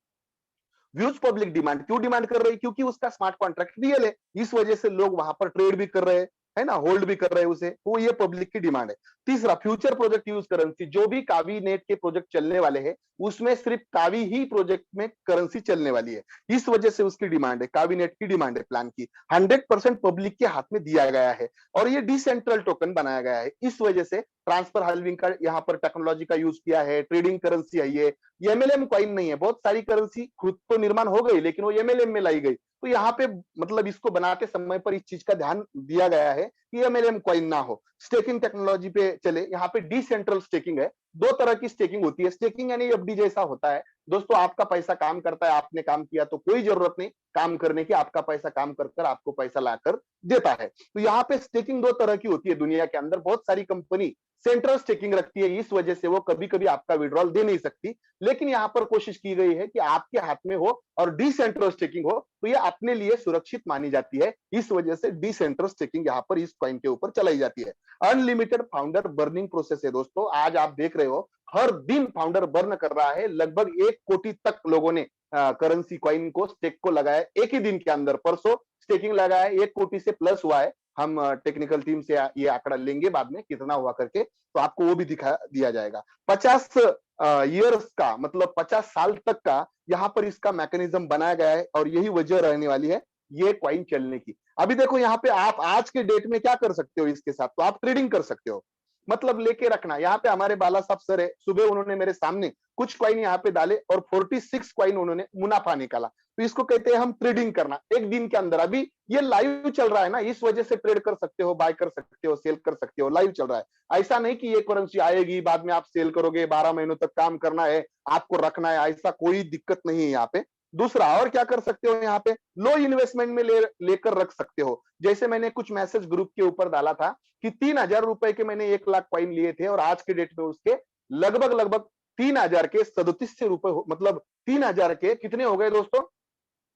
व्यूज पब्लिक डिमांड क्यों डिमांड कर रही है? क्योंकि उसका स्मार्ट कॉन्ट्रैक्ट रियल है, इस वजह से लोग वहां पर ट्रेड भी कर रहे हैं। है ना, होल्ड भी कर रहे हैं उसे, तो ये पब्लिक की डिमांड है। तीसरा, फ्यूचर प्रोजेक्ट यूज करेंसी, जो भी कावी नेट के प्रोजेक्ट चलने वाले हैं उसमें सिर्फ कावी ही प्रोजेक्ट में करेंसी चलने वाली है, इस वजह से उसकी डिमांड है, कावी नेट की डिमांड है प्लान की। 100% पब्लिक के हाथ में दिया गया है और ये डिसेंट्रल टोकन बनाया गया है, इस वजह से ट्रांसफर हाल्विंग का यहाँ पर टेक्नोलॉजी का यूज किया है। ट्रेडिंग करेंसी है ये एमएलएम कॉइन नहीं है, बहुत सारी करेंसी खुद तो निर्माण हो गई लेकिन वो एमएलएम में लाई गई, तो यहाँ पे मतलब इसको बनाते समय पर इस चीज का ध्यान दिया गया है कि एमएलएम कॉइन ना हो, स्टेकिंग टेक्नोलॉजी पे चले। यहाँ पे डिसेंट्रल स्टेकिंग है, दो तरह की स्टेकिंग होती है। स्टेकिंग यानी एफडी जैसा होता है दोस्तों, आपका पैसा काम करता है, आपने काम किया तो कोई जरूरत नहीं काम करने की, आपका पैसा काम कर कर आपको पैसा लाकर देता है। तो यहाँ पे स्टेकिंग दो तरह की होती है दुनिया के अंदर, बहुत सारी कंपनी सेंट्रल स्टेकिंग रखती है, इस वजह से वो कभी कभी आपका विड्रॉल दे नहीं सकती, लेकिन यहाँ पर कोशिश की गई है कि आपके हाथ में हो और डिसेंट्रल स्टेकिंग हो, तो ये अपने लिए सुरक्षित मानी जाती है, इस वजह से डिसेंट्रल स्टेकिंग यहाँ पर इस कॉइन के ऊपर चलाई जाती है। अनलिमिटेड फाउंडर बर्निंग प्रोसेस है दोस्तों, आज आप देख रहे हो हर दिन फाउंडर बर्न कर रहा है, लगभग 1 कोटि तक लोगों ने करेंसी कॉइन को स्टेक को लगाया एक ही दिन के अंदर। परसों स्टेकिंग लगाया 1 कोटि से प्लस हुआ है, हम टेक्निकल टीम से ये आंकड़ा लेंगे बाद में कितना हुआ करके, तो आपको वो भी दिखा दिया जाएगा। 50 ईयर्स का मतलब 50 साल तक का यहाँ पर इसका मैकेनिज्म बनाया गया है और यही वजह रहने वाली है ये कॉइन चलने की। अभी देखो यहाँ पे आप आज के डेट में क्या कर सकते हो इसके साथ, तो आप ट्रेडिंग कर सकते हो, मतलब लेके रखना। यहाँ पे हमारे बाला साहब सर है, सुबह उन्होंने मेरे सामने कुछ कॉइन यहाँ पे डाले और 46 कॉइन उन्होंने मुनाफा निकाला, तो इसको कहते हैं हम ट्रेडिंग करना एक दिन के अंदर। अभी ये लाइव चल रहा है ना, इस वजह से ट्रेड कर सकते हो, बाय कर सकते हो, सेल कर सकते हो, लाइव चल रहा है। ऐसा नहीं कि ये करेंसी आएगी बाद में आप सेल करोगे, 12 महीनों तक काम करना है, आपको रखना है, ऐसा कोई दिक्कत नहीं है यहाँ पे। दूसरा और क्या कर सकते हो, यहाँ पे लो इन्वेस्टमेंट में लेकर रख सकते हो। जैसे मैंने कुछ मैसेज ग्रुप के ऊपर डाला था कि 3000 रुपए के मैंने 1 लाख कॉइन लिए थे और आज के डेट में उसके लगभग 3000 के 37 रुपए, मतलब 3000 के कितने हो गए दोस्तों,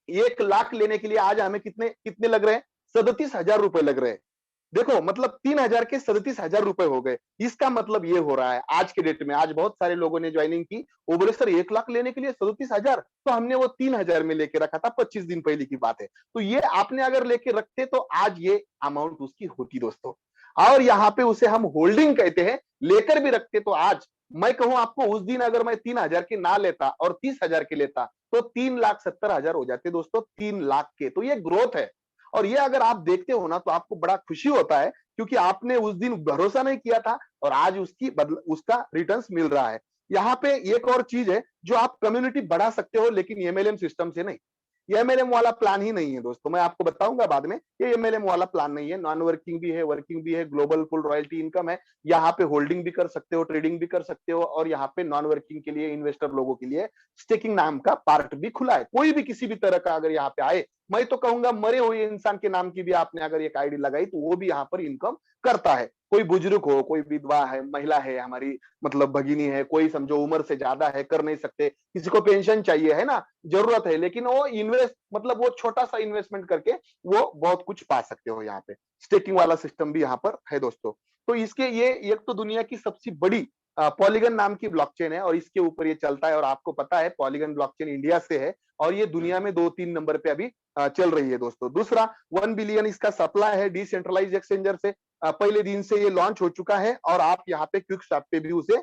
1 लाख लेने के लिए आज हमें कितने कितने लग रहे हैं, 37,000 रुपए लग रहे हैं। देखो मतलब 3000 के 37,000 रुपए हो गए। इसका मतलब ये हो रहा है आज के डेट में, आज बहुत सारे लोगों ने ज्वाइनिंग की, वो बोले सर 1 लाख लेने के लिए 37,000, तो हमने वो 3000 में लेके रखा था, 25 दिन पहले की बात है। तो ये आपने अगर लेके रखते तो आज ये अमाउंट उसकी होती दोस्तों, और यहाँ पे उसे हम होल्डिंग कहते हैं। लेकर भी रखते तो आज मैं कहूं आपको, उस दिन अगर मैं 3000 के ना लेता और 30,000 के लेता तो 3,70,000 हो जाते दोस्तों, 3 लाख के। तो ये ग्रोथ है और ये अगर आप देखते हो ना तो आपको बड़ा खुशी होता है, क्योंकि आपने उस दिन भरोसा नहीं किया था और आज उसका रिटर्न्स मिल रहा है। यहाँ पे एक और चीज है जो आप कम्युनिटी बढ़ा सकते हो, लेकिन एमएलएम सिस्टम से नहीं। ये एमएलएम वाला प्लान ही नहीं है दोस्तों, मैं आपको बताऊंगा बाद में, ये एमएलएम वाला प्लान नहीं है। नॉन वर्किंग भी है, वर्किंग भी है, ग्लोबल फुल रॉयल्टी इनकम है, यहाँ पे होल्डिंग भी कर सकते हो, ट्रेडिंग भी कर सकते हो, और यहाँ पे नॉन वर्किंग के लिए, इन्वेस्टर लोगों के लिए स्टेकिंग नाम का पार्ट भी खुला है। कोई भी किसी भी तरह का अगर यहाँ पे आए, मैं तो कहूंगा मरे हुए इंसान के नाम की भी आपने अगर एक आईडी लगाई तो वो भी यहाँ पर इनकम करता है। कोई बुजुर्ग हो, कोई विधवा है, महिला है, हमारी मतलब भगिनी है, कोई समझो उम्र से ज्यादा है, कर नहीं सकते, किसी को पेंशन चाहिए है ना, जरूरत है, लेकिन वो इन्वेस्ट मतलब वो छोटा सा इन्वेस्टमेंट करके वो बहुत कुछ पा सकते हो। यहाँ पे स्टेकिंग वाला सिस्टम भी यहाँ पर है दोस्तों। तो इसके ये एक तो दुनिया की सबसे बड़ी पॉलीगन नाम की ब्लॉकचेन है और इसके ऊपर ये चलता है, और आपको पता है पॉलीगन ब्लॉकचेन इंडिया से है और ये दुनिया में 2-3 नंबर पे अभी चल रही है दोस्तों। दूसरा 1 बिलियन इसका सप्लाई है डिसेंट्रलाइज एक्सचेंजर से, पहले दिन से ये लॉन्च हो चुका है और आप यहाँ पे क्विक स्वैप पे भी उसे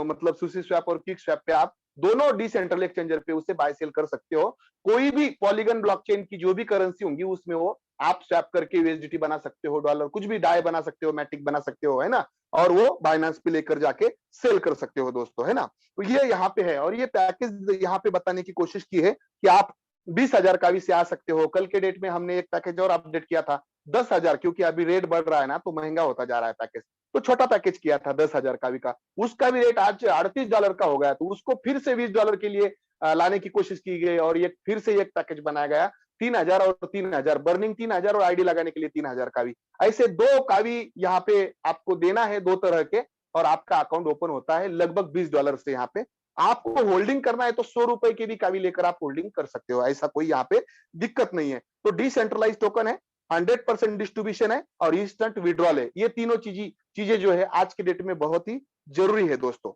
मतलब सुसी स्वैप और क्विक स्वैप पे आप दोनों डिसेंट्रल एक्सचेंजर पे उसे बाय सेल कर सकते हो। कोई भी पॉलीगन ब्लॉकचेन की जो भी करेंसी होंगी उसमें वो आप स्वैप करके यूएसडीटी बना सकते हो, डॉलर, कुछ भी डाई बना सकते हो, मैटिक बना सकते हो, है ना, और वो बाइनेंस पे लेकर जाके सेल कर सकते हो दोस्तों, है ना। तो ये यहाँ पे है और ये पैकेज यहाँ पे बताने की कोशिश की है कि आप 20,000 का भी से आ सकते हो। कल के डेट में हमने एक पैकेज और अपडेट किया था 10,000, क्योंकि अभी रेट बढ़ रहा है ना तो महंगा होता जा रहा है पैकेज, तो छोटा पैकेज किया था 10,000 का भी का, उसका भी रेट आज $38 का हो गया, तो उसको फिर से $20 के लिए लाने की कोशिश की गई और ये फिर से एक पैकेज बनाया गया 3,000 और 3,000, बर्निंग 3,000 और आईडी लगाने के लिए 3,000 का भी। ऐसे 2 कावी यहाँ पे आपको देना है, 2 तरह के, और आपका अकाउंट ओपन होता है लगभग $20 से। यहाँ पे आपको होल्डिंग करना है तो 100 रुपए की भी कावी लेकर आप होल्डिंग कर सकते हो, ऐसा कोई यहाँ पे दिक्कत नहीं है। तो डिसेंट्रलाइज टोकन है, 100% डिस्ट्रीब्यूशन है और इंस्टेंट विड्रॉल है। ये तीनों चीजें जो है आज के डेट में बहुत ही जरूरी है दोस्तों।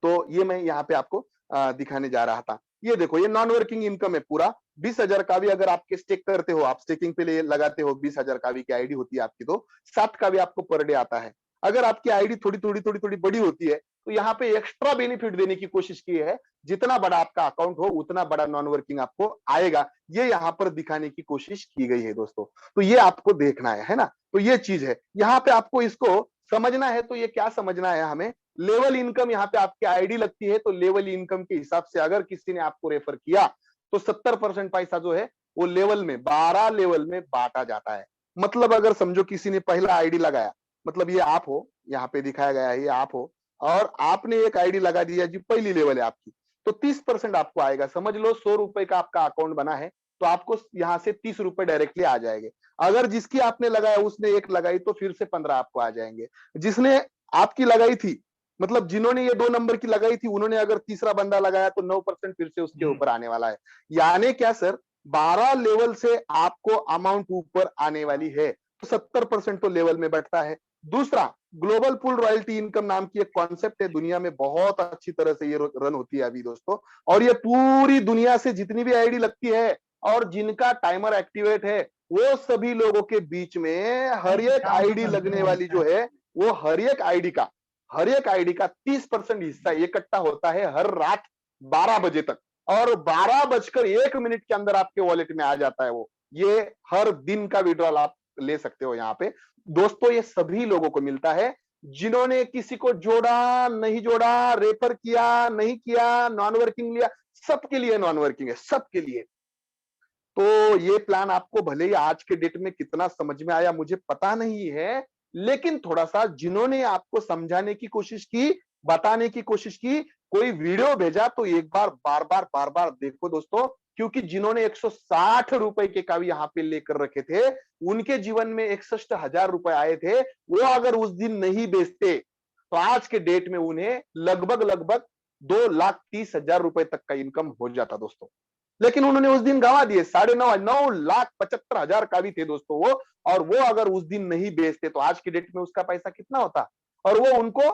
तो ये मैं यहाँ पे आपको दिखाने जा रहा था। ये देखो, ये नॉन वर्किंग इनकम है पूरा, 20,000 कावी अगर आपके स्टेक करते हो, आप स्टेकिंग पे लिए लगाते हो, 20,000 कावी की आईडी होती है आपकी, तो 7 कावी आपको पर डे आता है। अगर आपकी आईडी थोड़ी थोड़ी थोड़ी थोड़ी बड़ी होती है तो यहाँ पे एक्स्ट्रा बेनिफिट देने की कोशिश की है। जितना बड़ा आपका अकाउंट हो उतना बड़ा नॉन वर्किंग आपको आएगा, ये यहाँ पर दिखाने की कोशिश की गई है दोस्तों। तो ये आपको देखना है ना। तो ये चीज है, यहाँ पे आपको इसको समझना है। तो ये क्या समझना है हमें, लेवल इनकम यहाँ पे आपकी आईडी लगती है, तो लेवल इनकम के हिसाब से अगर किसी ने आपको रेफर किया तो 70% पैसा जो है वो लेवल में 12 लेवल में बांटा जाता है। मतलब अगर समझो किसी ने पहला आईडी लगाया, मतलब ये आप हो, यहाँ पे दिखाया गया है ये आप हो, और आपने एक आईडी लगा दिया जी, पहली लेवल है आपकी, तो 30% आपको आएगा। समझ लो 100 रुपए का आपका अकाउंट बना है, तो आपको यहाँ से 30 रुपए डायरेक्टली आ जाएंगे। अगर जिसकी आपने लगाया उसने एक लगाई तो फिर से 15 आपको आ जाएंगे। जिसने आपकी लगाई थी, मतलब जिन्होंने ये 2 नंबर की लगाई थी, उन्होंने अगर तीसरा बंदा लगाया तो 9% फिर से उसके ऊपर आने वाला है। यानी क्या सर, 12 लेवल से आपको अमाउंट ऊपर आने वाली है, तो 70% तो लेवल में बैठता है। दूसरा, ग्लोबल पूल रॉयल्टी इनकम नाम की एक कॉन्सेप्ट है, दुनिया में बहुत अच्छी तरह से ये रन होती है अभी दोस्तों। और ये पूरी दुनिया से जितनी भी आईडी लगती है और जिनका टाइमर एक्टिवेट है, वो सभी लोगों के बीच में हर एक आईडी लगने वाली जो है, वो हर एक आईडी का 30% हिस्सा इकट्ठा होता है हर रात 12 बजे तक, और 12:01 के अंदर आपके वॉलेट में आ जाता है वो। ये हर दिन का विड्रॉल आप ले सकते हो यहाँ पे दोस्तों। ये सभी लोगों को मिलता है जिन्होंने किसी को जोड़ा, नहीं जोड़ा, रेफर किया, नहीं किया, नॉन वर्किंग लिया, सबके लिए नॉन वर्किंग है, सबके लिए। तो ये प्लान आपको भले ही आज के डेट में कितना समझ में आया मुझे पता नहीं है, लेकिन थोड़ा सा जिन्होंने आपको समझाने की कोशिश की, बताने की कोशिश की, कोई वीडियो भेजा तो एक बार बार बार देखो दोस्तों, क्योंकि जिन्होंने 160 रुपए के कावी यहाँ पे लेकर रखे थे, उनके जीवन में 61,000 रुपए आए थे। वो अगर उस दिन नहीं बेचते तो आज के डेट में उन्हें लगभग 2,30,000 रुपए तक का इनकम हो जाता दोस्तों। लेकिन उन्होंने उस दिन गंवा दिए। 9,75,000 का भी थे दोस्तों वो, और वो अगर उस दिन नहीं बेचते तो आज की डेट में उसका पैसा कितना होता, और वो उनको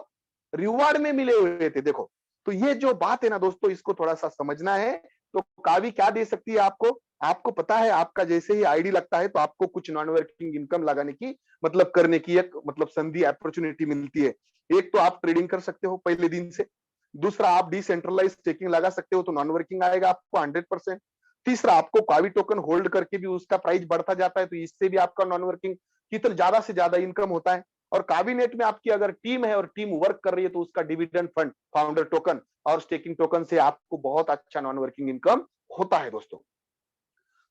रिवार्ड में मिले हुए थे। देखो, तो ये जो बात है ना दोस्तों, इसको थोड़ा सा समझना है। तो कावी क्या दे सकती है आपको, आपको पता है, आपका जैसे ही आईडी लगता है तो आपको कुछ नॉन वर्किंग इनकम लगाने की, मतलब करने की एक मतलब संधि, अपॉर्चुनिटी मिलती है। एक तो आप ट्रेडिंग कर सकते हो पहले दिन से, दूसरा आप डिसेंट्रलाइज स्टेकिंग लगा सकते हो तो नॉन वर्किंग आएगा आपको 100%। तीसरा, आपको कावी टोकन होल्ड करके भी उसका प्राइस बढ़ता जाता है, तो इससे भी आपका नॉन वर्किंग की तरह ज्यादा से ज्यादा इनकम होता है। और कावीनेट में आपकी अगर टीम है और टीम वर्क कर रही है तो उसका डिविडेंड फंड, फाउंडर टोकन और स्टेकिंग टोकन से आपको बहुत अच्छा नॉन वर्किंग इनकम होता है दोस्तों।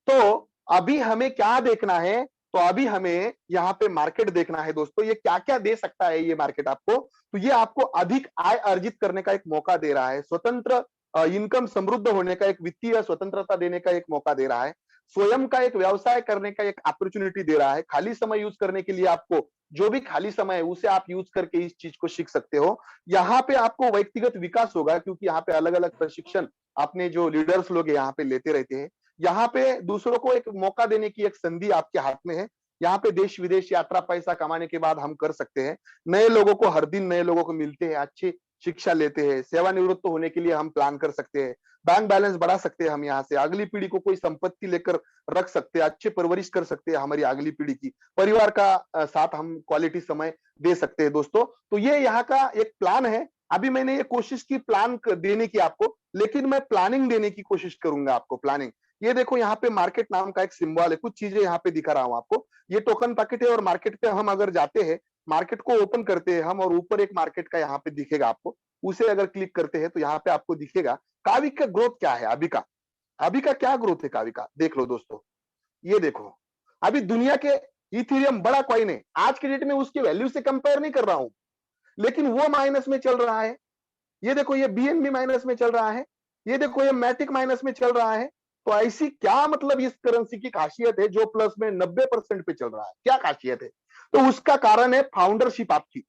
तो अभी हमें क्या देखना है, तो अभी हमें यहाँ पे मार्केट देखना है दोस्तों। ये क्या क्या दे सकता है ये मार्केट आपको, तो ये आपको अधिक आय अर्जित करने का एक मौका दे रहा है, स्वतंत्र इनकम, समृद्ध होने का, एक वित्तीय स्वतंत्रता देने का एक मौका दे रहा है, स्वयं का एक व्यवसाय करने का एक अपॉर्चुनिटी दे रहा है, खाली समय यूज करने के लिए आपको जो भी खाली समय है उसे आप यूज करके इस चीज को सीख सकते हो। यहाँ पे आपको व्यक्तिगत विकास होगा, क्योंकि यहाँ पे अलग अलग प्रशिक्षण अपने जो लीडर्स लोग यहाँ पे लेते रहते हैं। यहाँ पे दूसरों को एक मौका देने की एक संधि आपके हाथ में है। यहाँ पे देश विदेश यात्रा पैसा कमाने के बाद हम कर सकते हैं। नए लोगों को, हर दिन नए लोगों को मिलते हैं, अच्छी शिक्षा लेते हैं, सेवानिवृत्त होने के लिए हम प्लान कर सकते हैं, बैंक बैलेंस बढ़ा सकते हैं हम यहाँ से, अगली पीढ़ी को कोई संपत्ति लेकर रख सकते हैं, अच्छे परवरिश कर सकते हैं हमारी अगली पीढ़ी की, परिवार का साथ हम क्वालिटी समय दे सकते हैं दोस्तों। तो ये यहाँ का एक प्लान है। अभी मैंने ये कोशिश की प्लान देने की आपको, लेकिन मैं प्लानिंग देने की कोशिश करूंगा आपको, प्लानिंग। ये देखो, यहाँ पे मार्केट नाम का एक सिंबल है, कुछ चीजें यहाँ पे दिखा रहा हूँ आपको। ये टोकन पैकेट है, और मार्केट पे हम अगर जाते हैं, मार्केट को ओपन करते हैं हम, और ऊपर एक मार्केट का यहाँ पे दिखेगा आपको, उसे अगर क्लिक करते हैं तो यहाँ पे आपको दिखेगा कावी का ग्रोथ क्या है अभी का। अभी का क्या ग्रोथ है कावी का, देख लो दोस्तों। ये देखो, अभी दुनिया के इथेरियम बड़ा कॉइन है, आज के डेट में उसकी वैल्यू से कंपेयर नहीं कर रहा हूं, लेकिन वो माइनस में चल रहा है। ये देखो, ये बीएनबी माइनस में चल रहा है, ये देखो ये मैटिक माइनस में चल रहा है। तो ऐसी क्या मतलब इस करेंसी की खासियत है जो प्लस में 90% पे चल रहा है, क्या खासियत है? तो उसका कारण है फाउंडरशिप आपकी।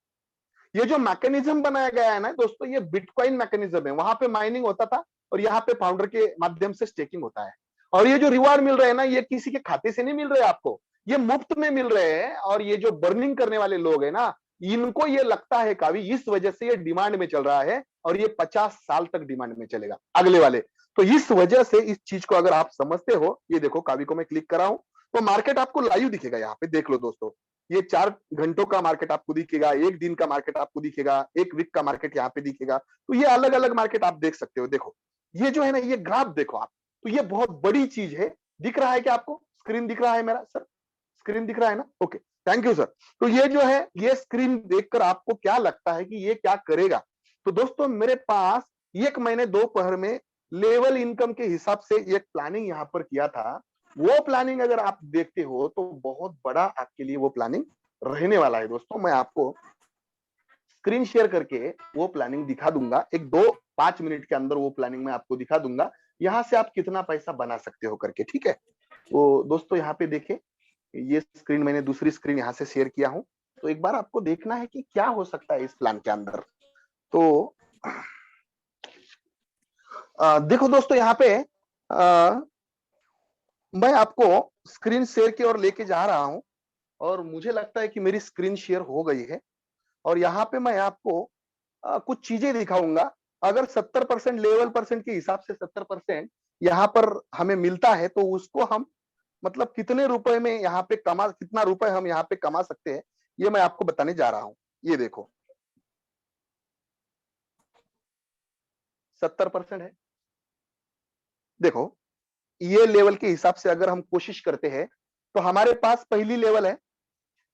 ये जो मैकेनिज्म बनाया गया है ना दोस्तों, ये बिटकॉइन मैकेनिज्म है। वहां पे माइनिंग होता था और यहाँ पे फाउंडर के माध्यम से स्टेकिंग होता है। और ये जो रिवार्ड मिल रहे हैं ना, ये किसी के खाते से नहीं मिल रहे आपको, ये मुफ्त में मिल रहे हैं। और ये जो बर्निंग करने वाले लोग हैं ना, इनको ये लगता है कावी, इस वजह से ये डिमांड में चल रहा है, और ये 50 साल तक डिमांड में चलेगा अगले वाले। तो इस वजह से इस चीज को अगर आप समझते हो, ये देखो कावी को मैं क्लिक करा हूं तो मार्केट आपको लाइव दिखेगा। यहाँ पे देख लो दोस्तों, ये 4 घंटों का मार्केट आपको दिखेगा, एक दिन का मार्केट आपको दिखेगा, एक वीक का मार्केट यहाँ पे दिखेगा। तो ये अलग अलग मार्केट आप देख सकते हो। देखो ये जो है ना, ये ग्राफ देखो आप, तो ये बहुत बड़ी चीज है। दिख रहा है क्या आपको? स्क्रीन दिख रहा है मेरा सर? स्क्रीन दिख रहा है ना? Okay, thank you sir. तो ये जो है, ये स्क्रीन देखकर आपको क्या लगता है कि ये क्या करेगा? तो दोस्तों मेरे पास 1 महीने दोपहर में लेवल इनकम के हिसाब से एक प्लानिंग यहाँ पर किया था। वो प्लानिंग अगर आप देखते हो तो बहुत बड़ा आपके लिए वो प्लानिंग रहने वाला है दोस्तों। मैं आपको स्क्रीन शेयर करके वो प्लानिंग दिखा दूंगा, एक 2-5 मिनट के अंदर वो प्लानिंग मैं आपको दिखा दूंगा, यहाँ से आप कितना पैसा बना सकते हो करके, ठीक है? तो दोस्तों यहाँ पे देखें, ये स्क्रीन मैंने दूसरी स्क्रीन यहाँ से शेयर किया हूं, तो एक बार आपको देखना है कि क्या हो सकता है इस प्लान के अंदर। तो देखो दोस्तों यहाँ पे मैं आपको स्क्रीन शेयर की ओर लेके जा रहा हूं और मुझे लगता है कि मेरी स्क्रीन शेयर हो गई है। और यहाँ पे मैं आपको कुछ चीजें दिखाऊंगा। अगर 70% लेवल परसेंट के हिसाब से 70% यहाँ पर हमें मिलता है तो उसको हम मतलब कितने रुपए में यहाँ पे कितना रुपए हम यहाँ पे कमा सकते हैं, ये मैं आपको बताने जा रहा हूं। ये देखो 70% है। देखो ये लेवल के हिसाब से अगर हम कोशिश करते हैं तो हमारे पास पहली लेवल है,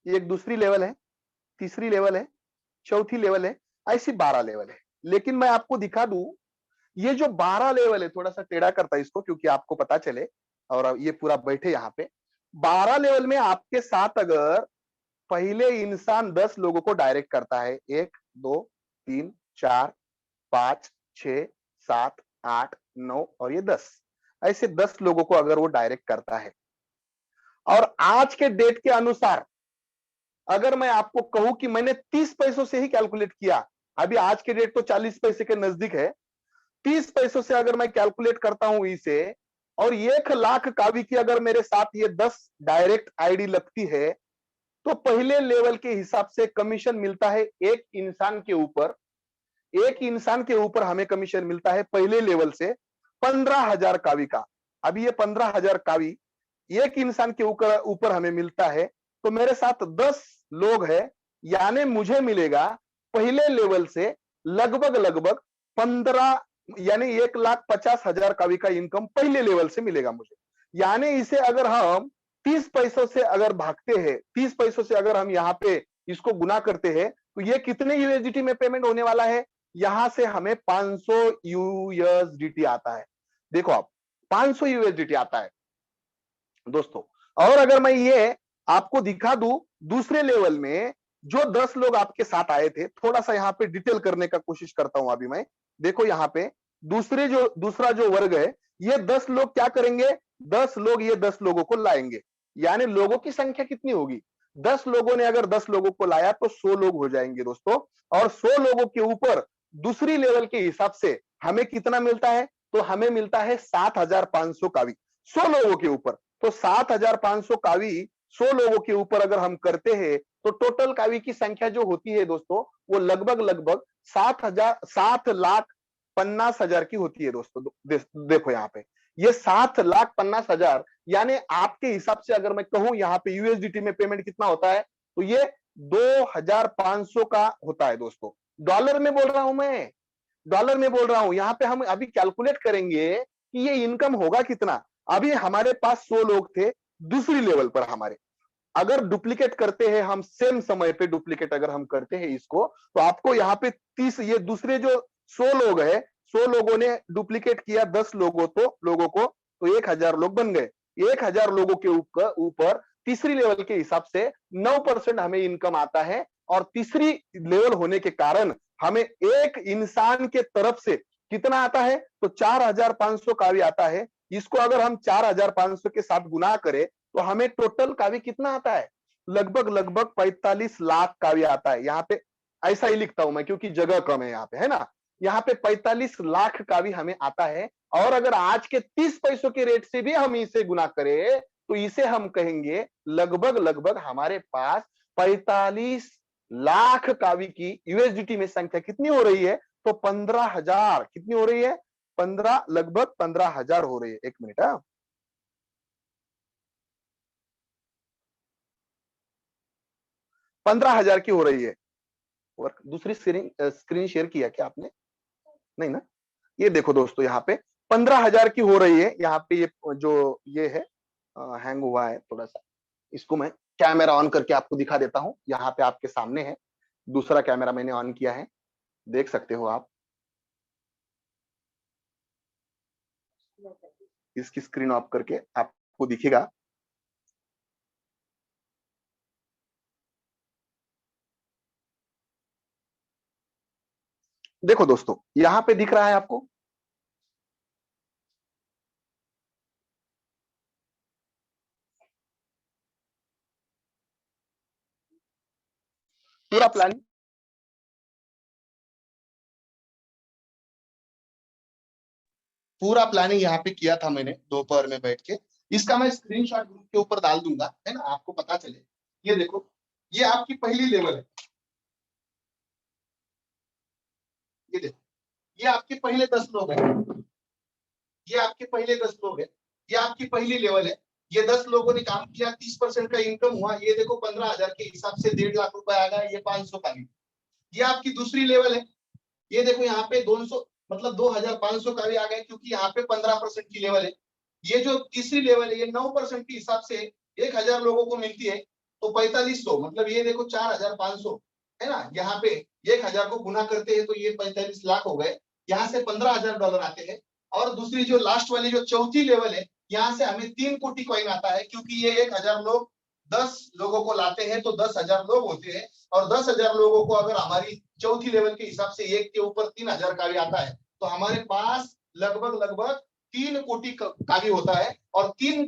एक दूसरी लेवल है, तीसरी लेवल है, चौथी लेवल है, ऐसी 12 लेवल है। लेकिन मैं आपको दिखा दूं, ये जो 12 लेवल है, थोड़ा सा टेढ़ा करता है इसको क्योंकि आपको पता चले और ये पूरा बैठे यहाँ पे। 12 लेवल में आपके साथ अगर पहले इंसान 10 लोगों को डायरेक्ट करता है, 1 2 3 4 5 6 7 8 9 और ये 10, ऐसे 10 लोगों को अगर वो डायरेक्ट करता है और आज के डेट के अनुसार अगर मैं आपको कहूं कि मैंने 30 पैसों से ही कैलकुलेट किया, अभी आज के डेट तो 40 पैसे के नजदीक है, 30 पैसों से अगर मैं कैलकुलेट करता हूं इसे, और 1 लाख कावी की अगर मेरे साथ ये 10 डायरेक्ट आईडी लगती है तो पहले लेवल के हिसाब से कमीशन मिलता है एक इंसान के ऊपर। एक इंसान के ऊपर हमें कमीशन मिलता है पहले लेवल से 15,000 कावी का। अभी ये 15,000 कावी एक इंसान के ऊपर हमें मिलता है, तो मेरे साथ 10 लोग हैं, यानी मुझे मिलेगा पहले लेवल से लगभग 15 यानी 1,50,000 कावी का इनकम पहले लेवल से मिलेगा मुझे। यानी इसे अगर हम 30 पैसों से अगर भागते हैं, 30 पैसों से अगर हम यहाँ पे इसको गुना करते हैं तो ये कितने यूएसडीटी में पेमेंट होने वाला है? यहां से हमें 500 यूएसडीटी आता है। देखो आप 500 यूएसडीटी आता है दोस्तों। और अगर मैं ये आपको दिखा दूं दूसरे लेवल में जो 10 लोग आपके साथ आए थे, थोड़ा सा यहाँ पे डिटेल करने का कोशिश करता हूं अभी मैं। देखो यहाँ पे दूसरा जो वर्ग है, ये 10 लोग क्या करेंगे? 10 लोग ये 10 लोगों को लाएंगे, यानी लोगों की संख्या कितनी होगी? 10 लोगों ने अगर 10 लोगों को लाया तो 100 लोग हो जाएंगे दोस्तों। और 100 लोगों के ऊपर दूसरी लेवल के हिसाब से हमें कितना मिलता है? तो हमें मिलता है 7,500 कावी 100 लोगों के ऊपर। तो 7,500 कावी 100 लोगों के ऊपर अगर हम करते हैं तो टोटल कावी की संख्या जो होती है दोस्तों, वो लगभग 7,50,000 की होती है दोस्तों। देखो यहाँ पे ये 7,50,000, यानी आपके हिसाब से अगर मैं कहूं यहाँ पे यूएसडीटी में पेमेंट कितना होता है, तो ये 2,500 का होता है दोस्तों। डॉलर में बोल रहा हूं मैं, डॉलर में बोल रहा हूं। यहाँ पे हम अभी कैलकुलेट करेंगे कि ये इनकम होगा कितना। अभी हमारे पास 100 लोग थे दूसरी लेवल पर हमारे, अगर डुप्लीकेट करते हैं हम सेम समय पे डुप्लीकेट अगर हम करते हैं इसको, तो आपको यहाँ पे 30, ये दूसरे जो 100 लोग है, 100 लोगों ने डुप्लीकेट किया 10 लोगों को, तो 1,000 लोग बन गए। 1,000 लोगों के ऊपर तीसरी लेवल के हिसाब से 9% हमें इनकम आता है। और तीसरी लेवल होने के कारण हमें एक इंसान के तरफ से कितना आता है? तो 4,500 कावी आता है। इसको अगर हम 4,500 के साथ गुना करें तो हमें टोटल कावी कितना आता है? लगभग 45 लाख कावी आता है। यहाँ पे ऐसा ही लिखता हूं मैं क्योंकि जगह कम है यहाँ पे, है ना? यहाँ पे 45 लाख कावी हमें आता है। और अगर आज के 30 पैसों के रेट से भी हम इसे गुना करें तो इसे हम कहेंगे लगभग हमारे पास 45 लाख कावी की यूएसडीटी में संख्या कितनी हो रही है? तो 15,000 कितनी हो रही है? लगभग 15,000 हो रही है। 1 मिनट। हाँ, ₹15,000 की हो रही है। और दूसरी स्क्रीन शेयर किया क्या आपने? नहीं ना? ये देखो दोस्तों, यहाँ पे 15,000 की हो रही है। यहाँ पे ये जो ये है हैंग हुआ है थोड़ा सा। इसको मैं कैमरा ऑन करके आपको दिखा देता हूँ। यहाँ पे आपके सामने है, दूसरा कैमरा मैंने ऑन किया है, देख सकते हो आप। इसकी स्क्रीन ऑफ करके आपको दिखेगा। देखो दोस्तों, यहाँ पे दिख रहा है आपको? पूरा प्लानिंग यहाँ पे किया था मैंने दोपहर में बैठ के। इसका मैं स्क्रीनशॉट ग्रुप के ऊपर डाल दूंगा, है ना, आपको पता चले। ये देखो, ये आपकी पहली लेवल है। ये देखो, ये आपके पहले 10 लोग हैं। ये आपके पहले 10 लोग हैं। ये आपकी पहली लेवल है। ये 10 लोगों ने काम किया, 30% का इनकम हुआ। ये देखो 15,000 के हिसाब से 1.5 लाख रुपए आ गया। ये 500 का भी। ये आपकी दूसरी लेवल है। ये देखो यहाँ पे 200 मतलब 2,500 का भी आ गया, क्योंकि यहाँ पे 15% की लेवल है। ये जो तीसरी लेवल है, ये 9% के हिसाब से 1,000 लोगों को मिलती है, तो 4,500 मतलब ये देखो 4,500 है ना। यहाँ पे 1,000 को गुना करते हैं तो ये 45 लाख हो गए। यहाँ से $15,000 आते हैं। और दूसरी जो लास्ट वाली जो चौथी लेवल है, यहाँ से हमें 3 कोटी कॉइन आता है, क्योंकि ये 1,000 लोग 10 लोगों को लाते हैं तो 10,000 लोग होते हैं। और 10,000 लोगों को अगर हमारी चौथी लेवल के हिसाब से एक के ऊपर 3,000 का भी आता है, तो हमारे पास लगभग 3 कोटी कावी होता है। और 3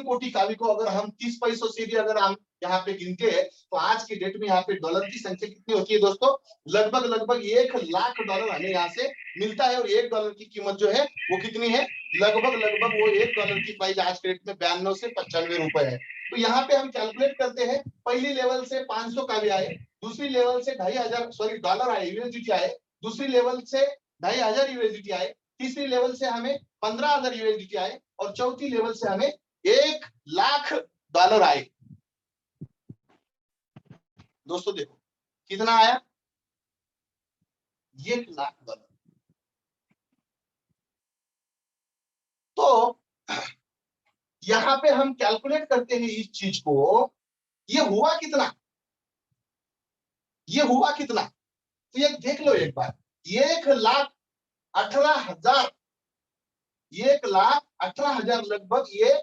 कोटी कावी को अगर हम 30 पैसों से भी अगर हम यहाँ पे गिनते हैं, तो आज की डेट में यहाँ पे डॉलर की संख्या कितनी होती है दोस्तों? लगभग 1 लाख डॉलर हमें यहाँ से मिलता है। और $1 की कीमत जो है वो कितनी है? लगभग वो $1 की प्राइस आज के डेट में 92 से 95 रुपए है। तो यहाँ पे हम कैलकुलेट करते हैं, पहली लेवल से 500 कावी आए, दूसरी लेवल से डॉलर आए, यूएसडीटी आए, दूसरी लेवल से 2,500 यूएसडीटी आए, तीसरी लेवल से हमें 15,000 यूएसडीटी आए, और चौथी लेवल से हमें $1 लाख आए। दोस्तों देखो कितना आया, $1 लाख। तो यहां पे हम कैलकुलेट करते हैं इस चीज को, ये हुआ कितना, ये हुआ कितना। तो ये देख लो एक बार, 1,18,000, 1,18,000 लगभग ये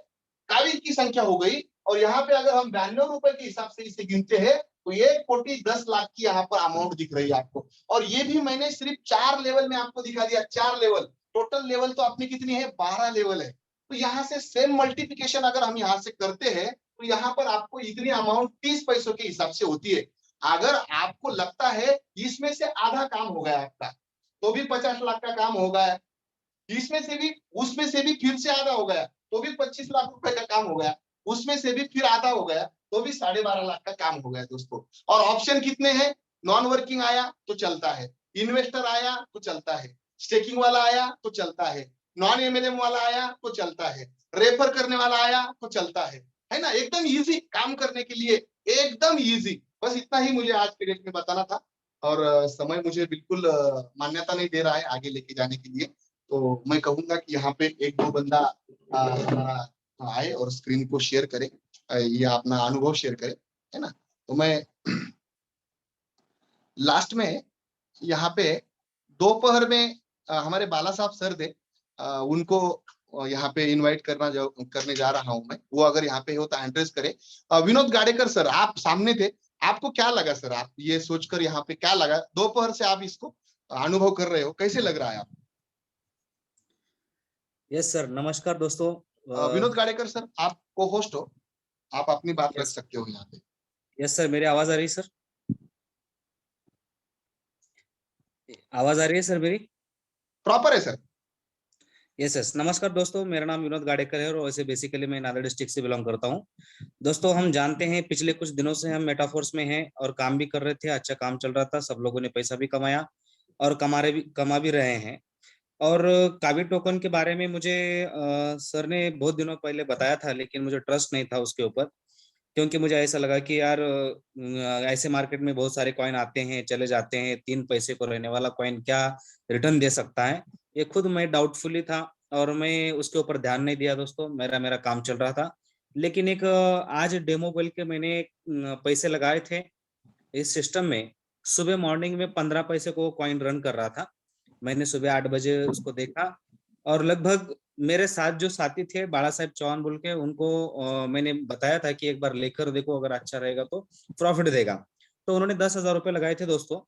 काविज की संख्या हो गई। और यहाँ पे अगर हम 92 रुपए के हिसाब से इसे गिनते हैं, तो 1,10,00,000 की यहाँ पर अमाउंट दिख रही है आपको। और ये भी मैंने सिर्फ 4 लेवल में आपको दिखा दिया, 4 लेवल। टोटल लेवल तो अपनी कितनी है? 12 लेवल है। तो यहाँ से सेम मल्टीप्लिकेशन अगर हम यहाँ से करते हैं, तो यहाँ पर आपको इतनी अमाउंट 30 पैसों के हिसाब से होती है। अगर आपको लगता है इसमें से आधा काम हो गया आपका, तो भी 50 लाख का काम हो गया। इसमें से भी, उसमें से भी फिर से आधा हो गया, तो भी 25 लाख रुपए का काम हो गया। उसमें से भी फिर आधा हो गया, तो भी 12.5 लाख का काम हो गया दोस्तों। और ऑप्शन कितने हैं? नॉन वर्किंग आया तो चलता है, इन्वेस्टर आया तो चलता है, स्टेकिंग वाला आया तो चलता है, नॉन एमएलएम वाला आया तो चलता है, रेफर करने वाला आया तो चलता है ना। एकदम इजी काम करने के लिए, एकदम इजी। बस इतना ही मुझे आज के डेट में बताना था। और समय मुझे बिल्कुल मान्यता नहीं दे रहा है आगे लेके जाने के लिए। तो मैं कहूंगा कि यहाँ पे 1-2 बंदा आए और स्क्रीन को शेयर करे, ये अपना अनुभव शेयर करे, है ना। तो मैं लास्ट में यहाँ पे दोपहर में हमारे बाला साहब सर थे, उनको यहाँ पे इनवाइट करने जा रहा हूं मैं। वो अगर यहाँ पे हो तो एड्रेस करे। विनोद गाडेकर सर, आप सामने थे, आपको क्या लगा सर? आप ये सोचकर यहाँ पे क्या लगा, दोपहर से आप इसको अनुभव कर रहे हो, कैसे लग रहा है आप? यस सर, नमस्कार दोस्तों। विनोद गाडेकर सर, आप को होस्ट हो, आप अपनी बात रख यस सकते हो यहाँ पे। यस सर, मेरी आवाज आ रही है सर? आवाज आ रही है सर मेरी? प्रॉपर है सर। यस यस, नमस्कार दोस्तों, मेरा नाम विनोद गाडेकर है और वैसे बेसिकली मैं नांदेड़ डिस्ट्रिक्ट से बिलोंग करता हूं। दोस्तों हम जानते हैं पिछले कुछ दिनों से हम मेटाफोर्स में हैं और काम भी कर रहे थे, अच्छा काम चल रहा था, सब लोगों ने पैसा भी कमाया और कमा भी रहे हैं। और कावी टोकन के बारे में मुझे सर ने बहुत दिनों पहले बताया था, लेकिन मुझे ट्रस्ट नहीं था उसके ऊपर, क्योंकि मुझे ऐसा लगा कि यार ऐसे मार्केट में बहुत सारे कॉइन आते हैं चले जाते हैं, 3 पैसे को रहने वाला कॉइन क्या रिटर्न दे सकता है, ये खुद मैं डाउटफुली था और मैं उसके ऊपर ध्यान नहीं दिया दोस्तों। मेरा मेरा काम चल रहा था। लेकिन एक आज डेमो बोल के मैंने पैसे लगाए थे इस सिस्टम में। सुबह मॉर्निंग में 15 पैसे को कॉइन रन कर रहा था। मैंने सुबह 8 बजे उसको देखा और लगभग मेरे साथ जो साथी थे बाला साहेब चौहान बोल के, उनको मैंने बताया था कि एक बार लेकर देखो, अगर अच्छा रहेगा तो प्रॉफिट देगा। तो उन्होंने 10,000 रुपये लगाए थे दोस्तों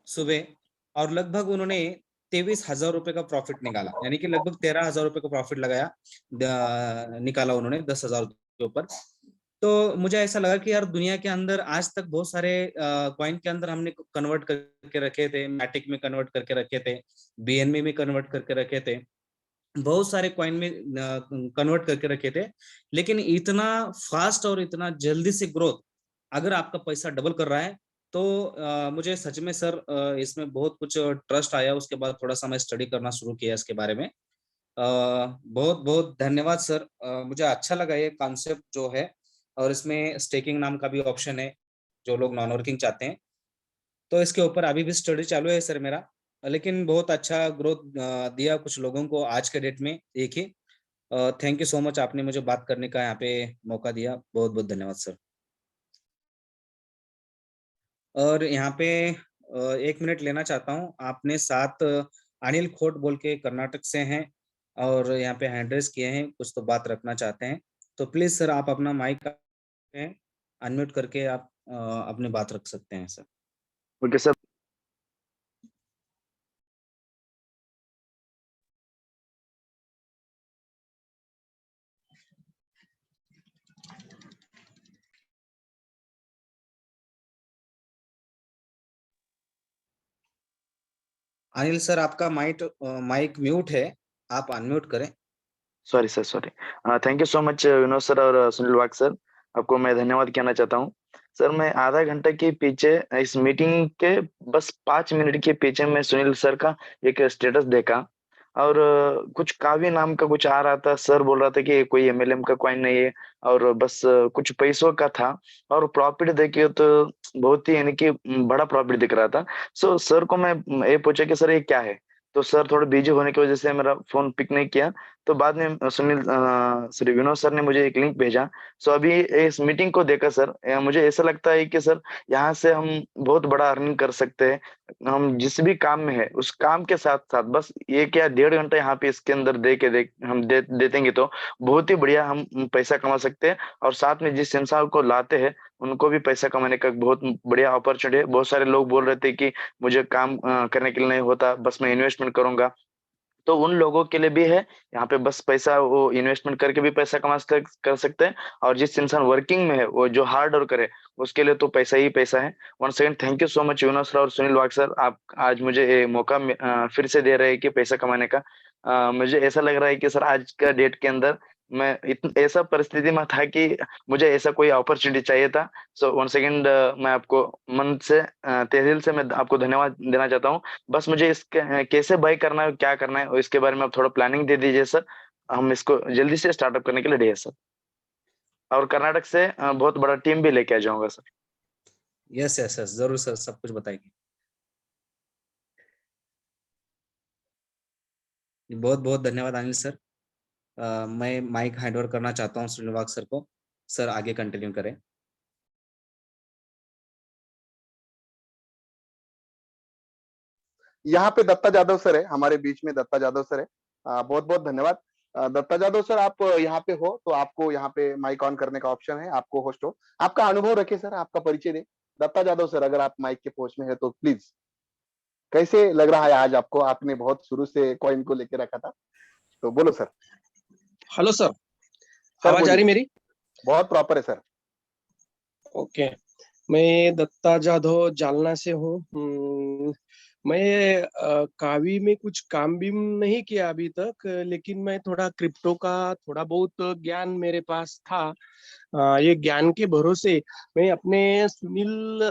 सुबह, और लगभग उन्होंने 23,000 रुपये का प्रॉफिट निकाला, यानी कि लगभग 13,000 रुपये का प्रॉफिट लगाया निकाला उन्होंने 10,000 के ऊपर। तो मुझे ऐसा लगा कि यार दुनिया के अंदर आज तक बहुत सारे कॉइन के अंदर हमने कन्वर्ट करके रखे थे, मैटिक में कन्वर्ट करके रखे थे, बीएनबी में कन्वर्ट करके रखे थे, बहुत सारे कॉइन में कन्वर्ट करके रखे थे। लेकिन इतना फास्ट और इतना जल्दी से ग्रोथ, अगर आपका पैसा डबल कर रहा है तो मुझे सच में सर इसमें बहुत कुछ ट्रस्ट आया। उसके बाद थोड़ा सा मैं स्टडी करना शुरू किया इसके बारे में। बहुत बहुत धन्यवाद सर। मुझे अच्छा लगा ये कॉन्सेप्ट जो है, और इसमें स्टेकिंग नाम का भी ऑप्शन है जो लोग नॉन वर्किंग चाहते हैं। तो इसके ऊपर अभी भी स्टडी चालू है सर मेरा, लेकिन बहुत अच्छा ग्रोथ दिया कुछ लोगों को आज के डेट में एक ही। थैंक यू सो मच, आपने मुझे बात करने का यहाँ पे मौका दिया। बहुत बहुत धन्यवाद सर। और यहाँ पे 1 मिनट लेना चाहता हूँ। आपने साथ अनिल खोट बोल के कर्नाटक से हैं और यहाँ पे हैंड रेस किए हैं, कुछ तो बात रखना चाहते हैं। तो प्लीज सर आप अपना माइक अनम्यूट करके आप अपनी बात रख सकते हैं sir. Okay sir. Anil sir आपका माइक म्यूट है, आप अनम्यूट करें। Sorry sir, sorry. Thank you so much Vinod sir और सुनील वाग सर, आपको मैं धन्यवाद कहना चाहता हूँ। सर मैं आधा घंटे के पीछे इस मीटिंग के बस 5 मिनट के पीछे मैं सुनील सर का एक स्टेटस देखा, और कुछ काव्य नाम का कुछ आ रहा था। सर बोल रहा था कि कोई एमएलएम का कॉइन नहीं है, और बस कुछ पैसों का था, और प्रॉफिट देखिए तो बहुत ही यानी कि बड़ा प्रॉफिट दिख रहा था। सो सर को मैं ये पूछा कि सर ये क्या है, तो सर थोड़े बिजी होने की वजह से मेरा फोन पिक नहीं किया। तो बाद में श्री विनोद सर ने मुझे एक लिंक भेजा। सो अभी इस मीटिंग को देखा सर, मुझे ऐसा लगता है कि सर यहाँ से हम बहुत बड़ा अर्निंग कर सकते हैं। हम जिस भी काम में है उस काम के साथ साथ बस 1 या 1.5 घंटा यहाँ पे इसके अंदर हम दे देंगे तो बहुत ही बढ़िया हम पैसा कमा सकते हैं। और साथ में जिस इंसान को लाते हैं उनको भी पैसा कमाने का बहुत बढ़िया अपॉर्चुनिटी है। बहुत सारे लोग बोल रहे थे कि मुझे काम करने के लिए नहीं होता, बस मैं इन्वेस्टमेंट करूंगा। तो उन लोगों के लिए भी है यहाँ पे, बस पैसा वो इन्वेस्टमेंट करके भी पैसा कर सकते हैं। और जिस इंसान वर्किंग में है वो जो हार्ड वर्क करे उसके लिए तो पैसा ही पैसा है। One second, thank you so much Vinod sir और सुनील वाग सर, आप आज मुझे ये मौका फिर से दे रहे हैं कि पैसा कमाने का। मुझे ऐसा लग रहा है कि सर आज का डेट के अंदर मैं ऐसा परिस्थिति में था कि मुझे ऐसा कोई अपॉर्चुनिटी चाहिए था। सो वन सेकंड, मैं आपको मन से तहे दिल से मैं आपको धन्यवाद देना चाहता हूँ। बस मुझे इसके कैसे बाय करना है, क्या करना है, और इसके बारे में आप थोड़ा प्लानिंग दे दीजिए सर। हम इसको जल्दी से स्टार्टअप करने के लिए रेडी है सर, और कर्नाटक से बहुत बड़ा टीम भी लेके आ जाऊंगा सर। यस यस यस, जरूर सर, सब कुछ बताएंगे। बहुत बहुत धन्यवाद अनिल सर। मैं माइक हैंड ओवर करना चाहता हूँ श्रीनिवास सर को। सर आगे कंटिन्यू करें। यहाँ पे दत्ता जादव सर है हमारे बीच में, दत्ता जादव सर है। बहुत बहुत धन्यवाद। दत्ता जादव सर, आप यहाँ पे हो तो आपको यहाँ पे माइक ऑन करने का ऑप्शन है, आपको होस्ट हो। आपका अनुभव रखिए सर, आपका परिचय दें। दत्ता जादव सर, अगर आप माइक के पोस्ट में है तो प्लीज, कैसे लग रहा है आज आपको? आपने बहुत शुरू से कॉइन को लेके रखा था, तो बोलो सर। हेलो सर, सर आवाज आ रही मेरी? बहुत प्रॉपर है सर। ओके, मैं दत्ता जाधव जालना से हूँ। मैं कावी में कुछ काम भी नहीं किया अभी तक, लेकिन मैं थोड़ा क्रिप्टो का थोड़ा बहुत ज्ञान मेरे पास था। ये ज्ञान के भरोसे मैं अपने सुनील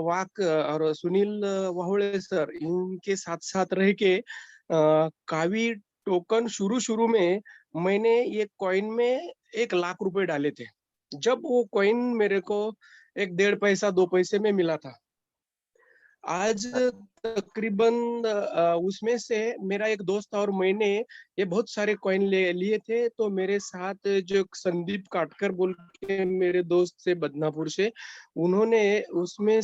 वाक और सुनील वाहुळे सर इनके साथ साथ रह के कावी टोकन शुरू में मैंने ये कॉइन में 1 लाख रुपए डाले थे। जब वो कॉइन मेरे को 1 डेढ़ पैसा 2 पैसे में मिला था। आज तकरीबन उसमें से मेरा एक दोस्त और मैंने ये बहुत सारे कॉइन ले लिए थे। तो मेरे साथ जो संदीप काटकर बोल के मेरे दोस्त से बदनापुर से, उन्होंने उसमें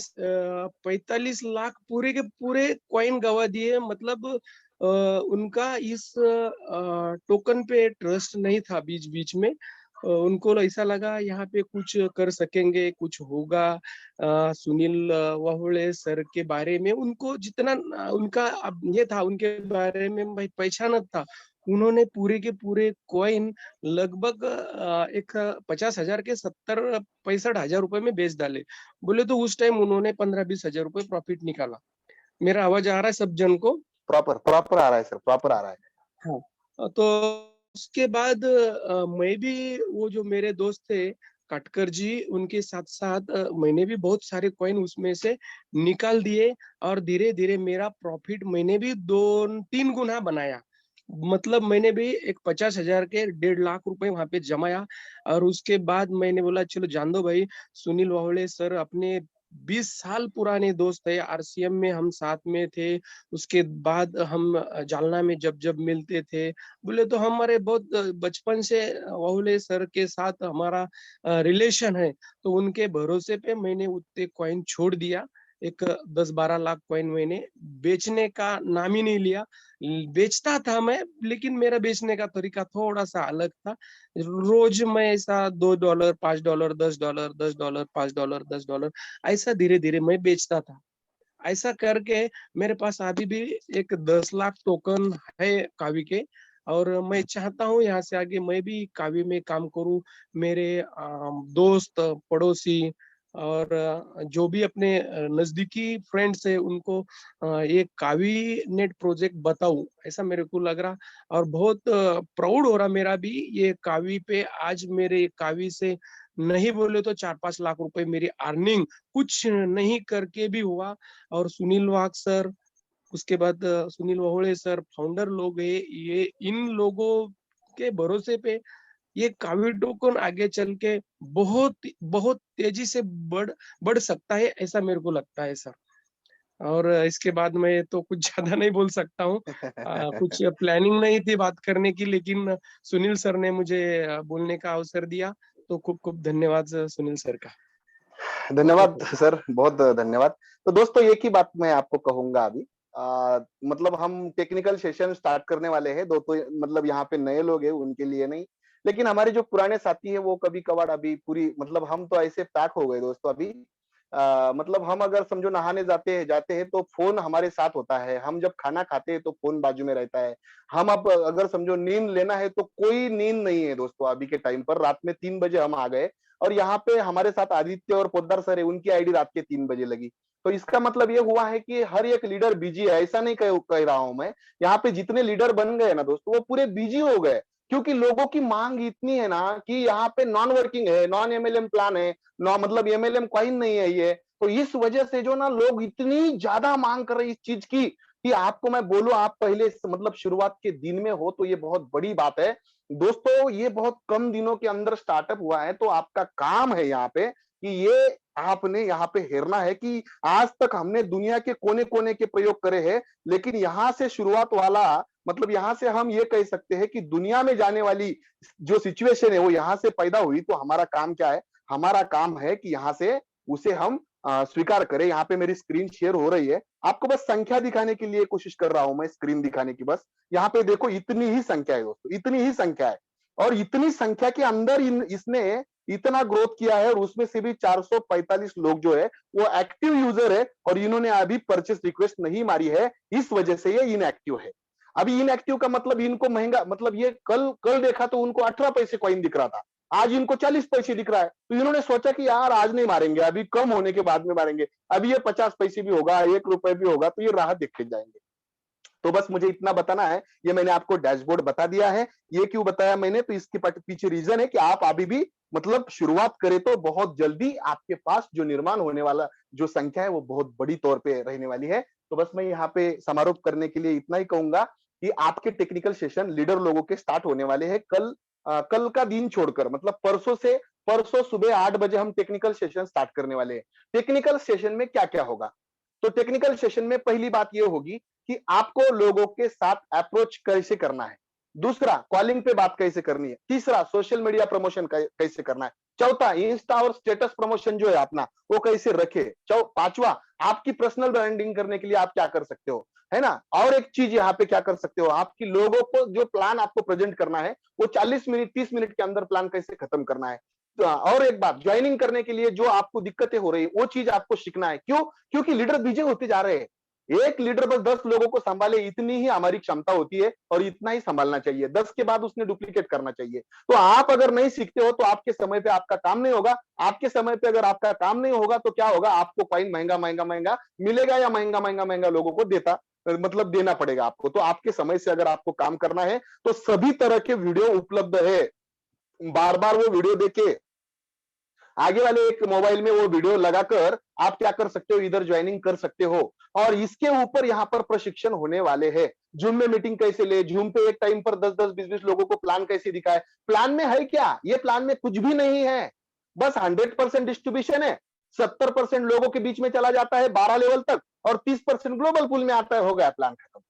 45 लाख पूरे के पूरे कॉइन गवा दिए। मतलब उनका इस टोकन पे ट्रस्ट नहीं था। बीच बीच में उनको ऐसा लगा यहाँ पे कुछ कर सकेंगे, कुछ होगा। सुनील वाहुले सर के बारे में उनको जितना उनका अब ये था, उनके बारे में भाई पहचान था। उन्होंने पूरे के पूरे कॉइन लगभग एक 50,000 के 70-65,000 रुपए में बेच डाले। बोले तो उस टाइम उन्होंने 15-20 हजार रुपए प्रॉफिट निकाला। मेरा आवाज आ रहा है सब जन को? प्रॉपर आ रहा है सर, प्रॉपर आ रहा है। हाँ, तो उसके बाद मैं भी, वो जो मेरे दोस्त थे कटकर जी, उनके साथ साथ मैंने भी बहुत सारे कॉइन उसमें से निकाल दिए। और धीरे धीरे मेरा प्रॉफिट मैंने भी 2-3 गुना बनाया। मतलब मैंने भी एक 50,000 के 1.5 लाख रुपए वहां पे जमाया। और उसके बाद मैंने बोला चलो जान दो भाई, सुनील वाहुले सर अपने 20 साल पुराने दोस्त है। आरसीएम में हम साथ में थे। उसके बाद हम जालना में जब जब मिलते थे, बोले तो हमारे बहुत बचपन से वाहुले सर के साथ हमारा रिलेशन है। तो उनके भरोसे पे मैंने उतने कॉइन छोड़ दिया। एक 10-12 लाख कॉइन मैंने बेचने का नाम ही नहीं लिया। बेचता था मैं, लेकिन मेरा बेचने का तरीका थोड़ा सा अलग था। रोज मैं ऐसा $2, $5, $10, $10, $5, $10, ऐसा धीरे धीरे मैं बेचता था। ऐसा करके मेरे पास अभी भी एक 10 लाख टोकन है कावी के। और मैं चाहता हूँ यहाँ से आगे मैं भी कावी में काम करूँ। मेरे दोस्त पड़ोसी और जो भी अपने नजदीकी फ्रेंड्स है उनको ये कावी नेट प्रोजेक्ट बताऊं, ऐसा मेरे को लग रहा। और बहुत प्राउड हो रहा मेरा भी ये कावी पे। आज मेरे कावी से नहीं बोले तो 4-5 लाख रुपए मेरी अर्निंग कुछ नहीं करके भी हुआ। और सुनील वाघ सर, उसके बाद सुनील वाहुले सर फाउंडर लोग है, ये इन लोगों के भरोसे पे ये कावी टोकन आगे चल के बहुत बहुत तेजी से बढ़ सकता है, ऐसा मेरे को लगता है सर। और इसके बाद मैं तो कुछ ज्यादा नहीं बोल सकता हूँ। कुछ प्लानिंग नहीं थी बात करने की, लेकिन सुनील सर ने मुझे बोलने का अवसर दिया। तो खूब खूब धन्यवाद सुनील सर का। धन्यवाद सर, बहुत धन्यवाद। तो दोस्तों एक ही बात मैं आपको कहूंगा अभी। मतलब हम टेक्निकल सेशन स्टार्ट करने वाले हैं। दो तो मतलब यहाँ पे नए लोग हैं उनके लिए नहीं, लेकिन हमारे जो पुराने साथी है वो कभी कभार अभी पूरी मतलब हम तो ऐसे पैक हो गए दोस्तों अभी। मतलब हम अगर समझो नहाने जाते हैं तो फोन हमारे साथ होता है। हम जब खाना खाते हैं तो फोन बाजू में रहता है। हम अब अगर समझो नींद लेना है तो कोई नींद नहीं है दोस्तों अभी के टाइम पर। रात में 3 बजे हम आ गए और यहाँ पे हमारे साथ आदित्य और पोद्दार सर है, उनकी आईडी रात के 3 बजे लगी। तो इसका मतलब ये हुआ है कि हर एक लीडर बिजी है। ऐसा नहीं कह रहा हूं मैं, यहाँ पे जितने लीडर बन गए ना दोस्तों वो पूरे बिजी हो गए। क्योंकि लोगों की मांग इतनी है ना कि यहाँ पे नॉन वर्किंग है, नॉन एमएलएम प्लान है, नॉन मतलब एमएलएम कॉइन नहीं है ये। तो इस वजह से जो ना लोग इतनी ज्यादा मांग कर रहे इस चीज की कि आपको मैं बोलूं, आप पहले मतलब शुरुआत के दिन में हो तो ये बहुत बड़ी बात है दोस्तों। ये बहुत कम दिनों के अंदर स्टार्टअप हुआ है। तो आपका काम है यहाँ पे कि ये आपने यहाँ पे हेरना है कि आज तक हमने दुनिया के कोने कोने के प्रयोग करे हैं, लेकिन यहाँ से शुरुआत वाला मतलब यहाँ से हम ये कह सकते हैं कि दुनिया में जाने वाली जो सिचुएशन है वो यहाँ से पैदा हुई। तो हमारा काम क्या है? हमारा काम है कि यहाँ से उसे हम स्वीकार करें। यहाँ पे मेरी स्क्रीन शेयर हो रही है, आपको बस संख्या दिखाने के लिए कोशिश कर रहा हूं मैं, स्क्रीन दिखाने की बस। यहाँ पे देखो इतनी ही संख्या है दोस्तों, इतनी ही संख्या है। और इतनी संख्या के अंदर इसने इतना ग्रोथ किया है और उसमें से भी 445 लोग जो है वो एक्टिव यूजर है और इन्होंने अभी परचेस रिक्वेस्ट नहीं मारी है। इस वजह से ये इनएक्टिव है। अभी इनएक्टिव का मतलब इनको महंगा, मतलब ये कल देखा तो उनको 18 पैसे कॉइन दिख रहा था, आज इनको 40 पैसे दिख रहा है। तो इन्होंने सोचा कि यार आज नहीं मारेंगे, अभी कम होने के बाद में मारेंगे। अभी ये 50 पैसे भी होगा, 1 रुपए भी होगा तो ये राह देखे जाएंगे। तो बस मुझे इतना बताना है, ये मैंने आपको डैशबोर्ड बता दिया है। ये क्यों बताया मैंने, तो इसके पीछे रीजन है कि आप अभी भी मतलब शुरुआत करें तो बहुत जल्दी आपके पास जो निर्माण होने वाला जो संख्या है वो बहुत बड़ी तौर पे रहने वाली है। तो बस मैं यहाँ पे समारोप करने के लिए इतना ही कहूंगा कि आपके टेक्निकल सेशन लीडर लोगों के स्टार्ट होने वाले हैं कल का दिन छोड़कर, मतलब परसों सुबह 8 बजे हम टेक्निकल सेशन स्टार्ट करने वाले हैं। टेक्निकल सेशन में क्या क्या होगा? तो टेक्निकल सेशन में पहली बात यह होगी कि आपको लोगों के साथ अप्रोच कैसे करना है। दूसरा, कॉलिंग पे बात कैसे करनी है। तीसरा, सोशल मीडिया प्रमोशन कैसे करना है। चौथा, इंस्टा और स्टेटस प्रमोशन जो है अपना, वो कैसे रखे। पांचवा, आपकी पर्सनल ब्रांडिंग करने के लिए आप क्या कर सकते हो, है ना। और एक चीज यहाँ पे क्या कर सकते हो, आपकी लोगों को जो प्लान आपको प्रेजेंट करना है वो 40 मिनट 30 मिनट के अंदर प्लान कैसे खत्म करना है। और एक बात, ज्वाइनिंग करने के लिए जो आपको दिक्कतें हो रही है वो चीज आपको सीखना है। क्यों? क्योंकि लीडर बिजी होते जा रहे हैं। एक लीडर बस 10 लोगों को संभाले, इतनी ही हमारी क्षमता होती है और इतना ही संभालना चाहिए। 10 के बाद उसने डुप्लीकेट करना चाहिए। तो आप अगर नहीं सीखते हो तो आपके समय पे आपका काम नहीं होगा। आपके समय पे अगर आपका काम नहीं होगा तो क्या होगा, आपको कॉइन महंगा महंगा महंगा मिलेगा या महंगा महंगा महंगा लोगों को मतलब देना पड़ेगा आपको। तो आपके समय से अगर आपको काम करना है तो सभी तरह के वीडियो उपलब्ध है। बार बार वो वीडियो देखे, आगे वाले एक मोबाइल में वो वीडियो लगाकर आप क्या कर सकते हो, इधर ज्वाइनिंग कर सकते हो। और इसके ऊपर यहाँ पर प्रशिक्षण होने वाले हैं। जूम में मीटिंग कैसे ले, जूम पे एक टाइम पर 10-10 20-20 लोगों को प्लान कैसे दिखाए। प्लान में है क्या, ये प्लान में कुछ भी नहीं है, बस 100% डिस्ट्रीब्यूशन है। 70% लोगों के बीच में चला जाता है 12 लेवल तक और 30% ग्लोबल पूल में आता है, हो गया प्लान खत्म।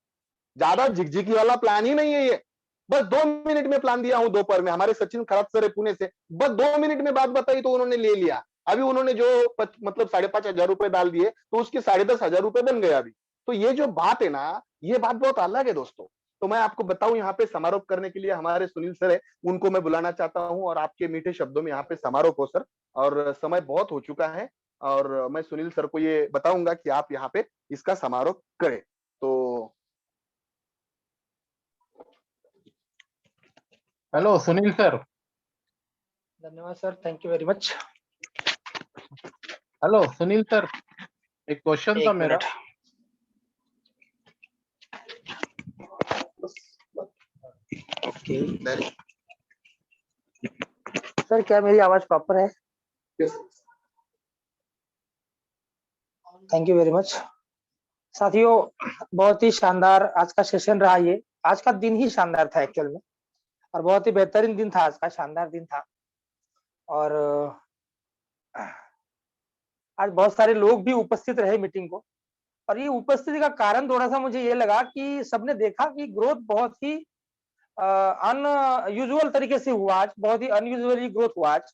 ज्यादा झिकझिकी वाला प्लान ही नहीं है ये। बस 2 मिनट में प्लान दिया हूं दोपहर में, हमारे सचिन खरात सर है पुणे से, बस 2 मिनट में बात बताई तो उन्होंने ले लिया। अभी उन्होंने जो मतलब 5,500 रुपए डाल दिए तो उसके 10,500 रुपए बन गए अभी। तो ये जो बात है ना, ये बात बहुत अलग है दोस्तों। तो मैं आपको बताऊं, यहाँ पे समारोह करने के लिए हमारे सुनील सर है, उनको मैं बुलाना चाहता हूं और आपके मीठे शब्दों में यहाँ पे समारोह हो सर। और समय बहुत हो चुका है और मैं सुनील सर को ये बताऊंगा कि आप यहाँ पे इसका समारोह करें। तो हेलो सुनील सर। धन्यवाद sir, thank you very much. Hello Sunil sir, एक क्वेश्चन था मेरा। ओके सर, क्या मेरी आवाज प्रॉपर है? Thank you very much. साथियों, बहुत ही शानदार आज का सेशन रहा। ये आज का दिन ही शानदार था एक्चुअल में, और बहुत ही बेहतरीन दिन था आज का, शानदार दिन था। और आज बहुत सारे लोग भी उपस्थित रहे मीटिंग को, और ये उपस्थिति का कारण थोड़ा सा मुझे ये लगा कि सबने देखा कि ग्रोथ बहुत ही अनयूजुअल तरीके से हुआ आज, बहुत ही अनयूजुअली ग्रोथ हुआ आज।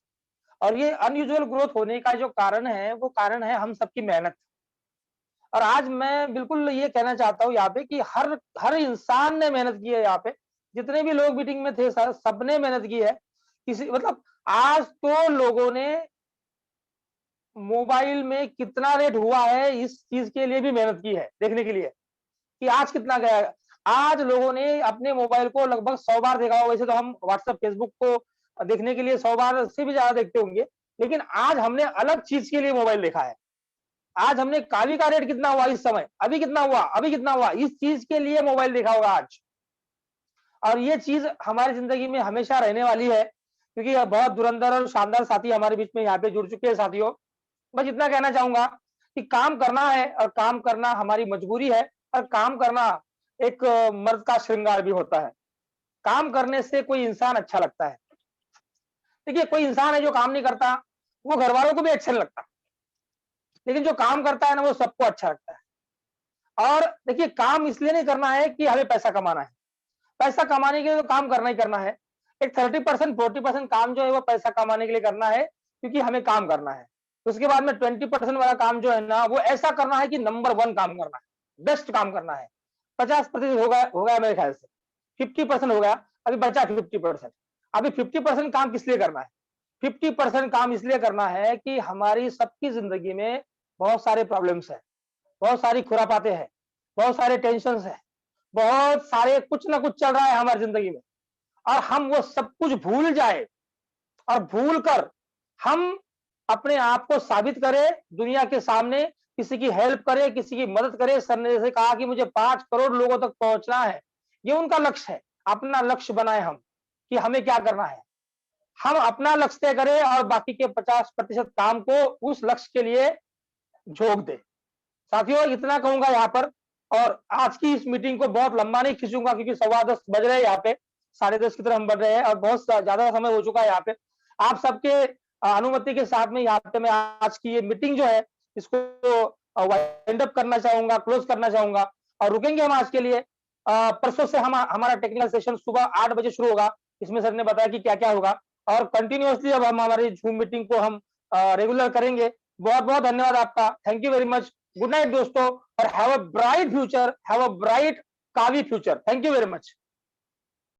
और ये अनयूजुअल ग्रोथ होने का जो कारण है वो कारण है हम सबकी मेहनत। और आज मैं बिल्कुल ये कहना चाहता हूँ यहाँ पे कि हर इंसान ने मेहनत की है। यहाँ पे जितने भी लोग मीटिंग में थे सबने मेहनत की है। किसी मतलब आज तो लोगों ने मोबाइल में कितना रेट हुआ है इस चीज के लिए भी मेहनत की है, देखने के लिए कि आज कितना गया है। आज लोगों ने अपने मोबाइल को लगभग 100 बार देखा होगा। वैसे तो हम व्हाट्सएप फेसबुक को देखने के लिए 100 बार से भी ज्यादा देखते होंगे, लेकिन आज हमने अलग चीज के लिए मोबाइल देखा है। आज हमने कावी का रेट कितना हुआ इस समय, अभी कितना हुआ, अभी कितना हुआ, इस चीज के लिए मोबाइल देखा होगा आज। और ये चीज हमारी जिंदगी में हमेशा रहने वाली है, क्योंकि बहुत धुरंधर और शानदार साथी हमारे बीच में यहाँ पे जुड़ चुके हैं। साथियों, बस इतना कहना चाहूंगा कि काम करना है और काम करना हमारी मजबूरी है, और काम करना एक मर्द का श्रृंगार भी होता है। काम करने से कोई इंसान अच्छा लगता है। देखिए, कोई इंसान है जो काम नहीं करता, वो घर वालों को भी अच्छा नहीं लगता, लेकिन जो काम करता है ना वो सबको अच्छा लगता है। और देखिए, काम इसलिए नहीं करना है कि हमें पैसा कमाना है, पैसा कमाने के लिए तो काम करना ही करना है। एक 30% 40% काम जो है वो पैसा कमाने के लिए करना है, क्योंकि हमें काम करना है। उसके बाद में 20% वाला काम जो है ना, वो ऐसा करना है कि नंबर 1 काम करना है, बेस्ट काम करना है। 50% हो गया मेरे ख्याल से, 50% हो गया, अभी बचा 50%। अभी 50% काम किस लिए करना है? 50% काम इसलिए करना है कि हमारी सबकी जिंदगी में बहुत सारे प्रॉब्लम्स है, बहुत सारी खुरापाते हैं, बहुत सारे टेंशन है, बहुत सारे कुछ ना कुछ चल रहा है हमारी जिंदगी में, और हम वो सब कुछ भूल जाए, और भूल कर हम अपने आप को साबित करें दुनिया के सामने, किसी की हेल्प करे, किसी की मदद करे। सर ने जैसे कहा कि मुझे 5 करोड़ लोगों तक पहुंचना है, ये उनका लक्ष्य है। अपना लक्ष्य बनाए हम कि हमें क्या करना है, हम अपना लक्ष्य तय करें और बाकी के 50% काम को उस लक्ष्य के लिए झोंक दे। साथियों, इतना कहूंगा यहाँ पर, और आज की इस मीटिंग को बहुत लंबा नहीं खींचूंगा क्योंकि 10:15 बज रहे हैं यहाँ पे, 10:30 की तरफ हम बढ़ रहे हैं और बहुत ज्यादा समय हो चुका है यहाँ पे। आप सबके अनुमति के साथ में यहाँ पे मैं आज की ये मीटिंग जो है इसको वाइंड अप करना चाहूंगा, क्लोज करना चाहूंगा और रुकेंगे हम आज के लिए। परसों से हम हमारा टेक्निकल सेशन सुबह 8 बजे शुरू होगा। इसमें सर ने बताया कि क्या क्या होगा और कंटिन्यूअसली अब हम हमारी जूम मीटिंग को हम रेगुलर करेंगे। बहुत बहुत धन्यवाद आपका। Thank you very much. Good night दोस्तों और have a bright future, have a bright कावी future. Thank you very much.